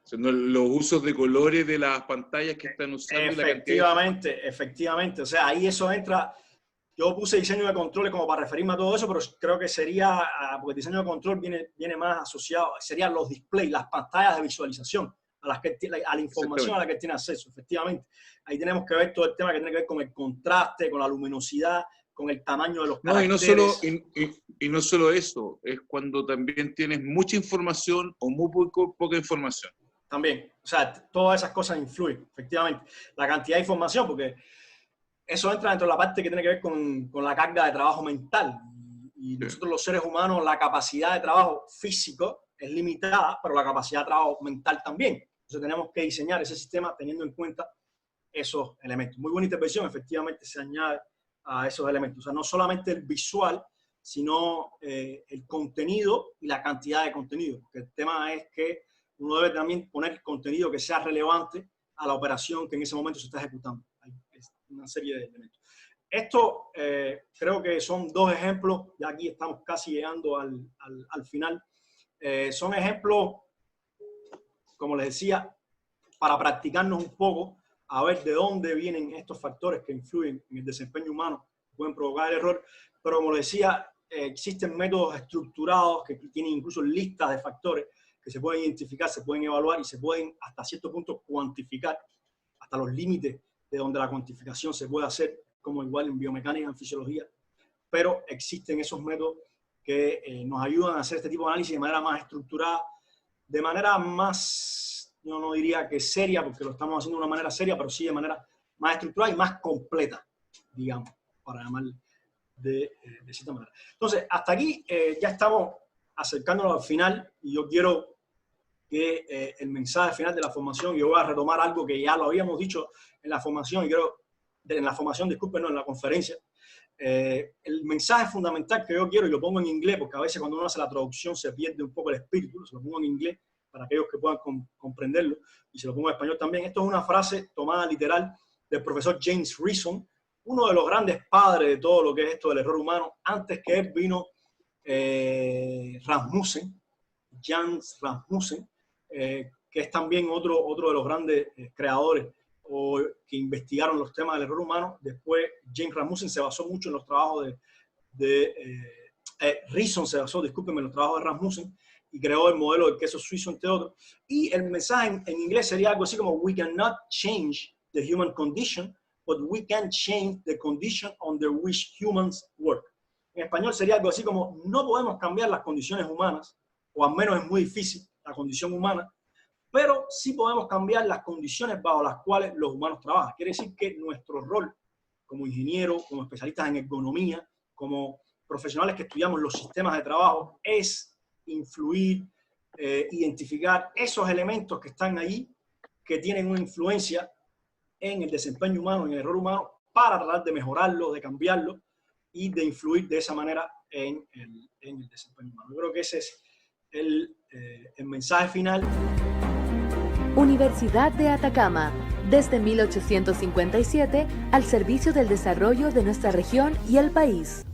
O sea, los usos de colores de las pantallas que están usando. Efectivamente. O sea, ahí eso entra. Yo puse diseño de controles como para referirme a todo eso, pero creo que sería, porque el diseño de control viene más asociado, serían los displays, las pantallas de visualización, a la información a la que tiene acceso, efectivamente. Ahí tenemos que ver todo el tema que tiene que ver con el contraste, con la luminosidad, con el tamaño de los caracteres. Y no solo eso, es cuando también tienes mucha información o muy poca información. También, o sea, todas esas cosas influyen, efectivamente. La cantidad de información, porque eso entra dentro de la parte que tiene que ver con la carga de trabajo mental. Y nosotros los seres humanos, la capacidad de trabajo físico es limitada, pero la capacidad de trabajo mental también. Entonces tenemos que diseñar ese sistema teniendo en cuenta esos elementos. Muy buena intervención, efectivamente se añade a esos elementos. O sea, no solamente el visual, sino el contenido y la cantidad de contenido. Porque el tema es que uno debe también poner contenido que sea relevante a la operación que en ese momento se está ejecutando. Una serie de elementos. Esto creo que son dos ejemplos, ya aquí estamos casi llegando al final. Son ejemplos, como les decía, para practicarnos un poco, a ver de dónde vienen estos factores que influyen en el desempeño humano, pueden provocar el error, pero como les decía, existen métodos estructurados que tienen incluso listas de factores que se pueden identificar, se pueden evaluar y se pueden hasta cierto punto cuantificar, hasta los límites de donde la cuantificación se puede hacer, como igual en biomecánica, en fisiología, pero existen esos métodos que nos ayudan a hacer este tipo de análisis de manera más estructurada, de manera más, yo no diría que seria, porque lo estamos haciendo de una manera seria, pero sí de manera más estructurada y más completa, digamos, para llamar de cierta manera. Entonces, hasta aquí ya estamos acercándonos al final y yo quiero que el mensaje final de la formación, yo voy a retomar algo que ya lo habíamos dicho en la formación, en la conferencia. El mensaje fundamental que yo quiero, y lo pongo en inglés, porque a veces cuando uno hace la traducción se pierde un poco el espíritu, se lo pongo en inglés para aquellos que puedan comprenderlo, y se lo pongo en español también. Esto es una frase tomada literal del profesor James Reason, uno de los grandes padres de todo lo que es esto del error humano. Antes que él vino Jan Rasmussen, que es también otro de los grandes creadores o que investigaron los temas del error humano. Después James Rasmussen se basó mucho en los trabajos Reason se basó, discúlpenme, en los trabajos de Rasmussen y creó el modelo del queso suizo, entre otros. Y el mensaje en inglés sería algo así como: we cannot change the human condition, but we can change the condition under which humans work. En español sería algo así como, no podemos cambiar las condiciones humanas, o al menos es muy difícil la condición humana, pero sí podemos cambiar las condiciones bajo las cuales los humanos trabajan. Quiere decir que nuestro rol como ingenieros, como especialistas en ergonomía, como profesionales que estudiamos los sistemas de trabajo, es influir, identificar esos elementos que están ahí, que tienen una influencia en el desempeño humano, en el error humano, para tratar de mejorarlo, de cambiarlo y de influir de esa manera en el desempeño humano. Yo creo que ese es el mensaje final. Universidad de Atacama, desde 1857 al servicio del desarrollo de nuestra región y el país.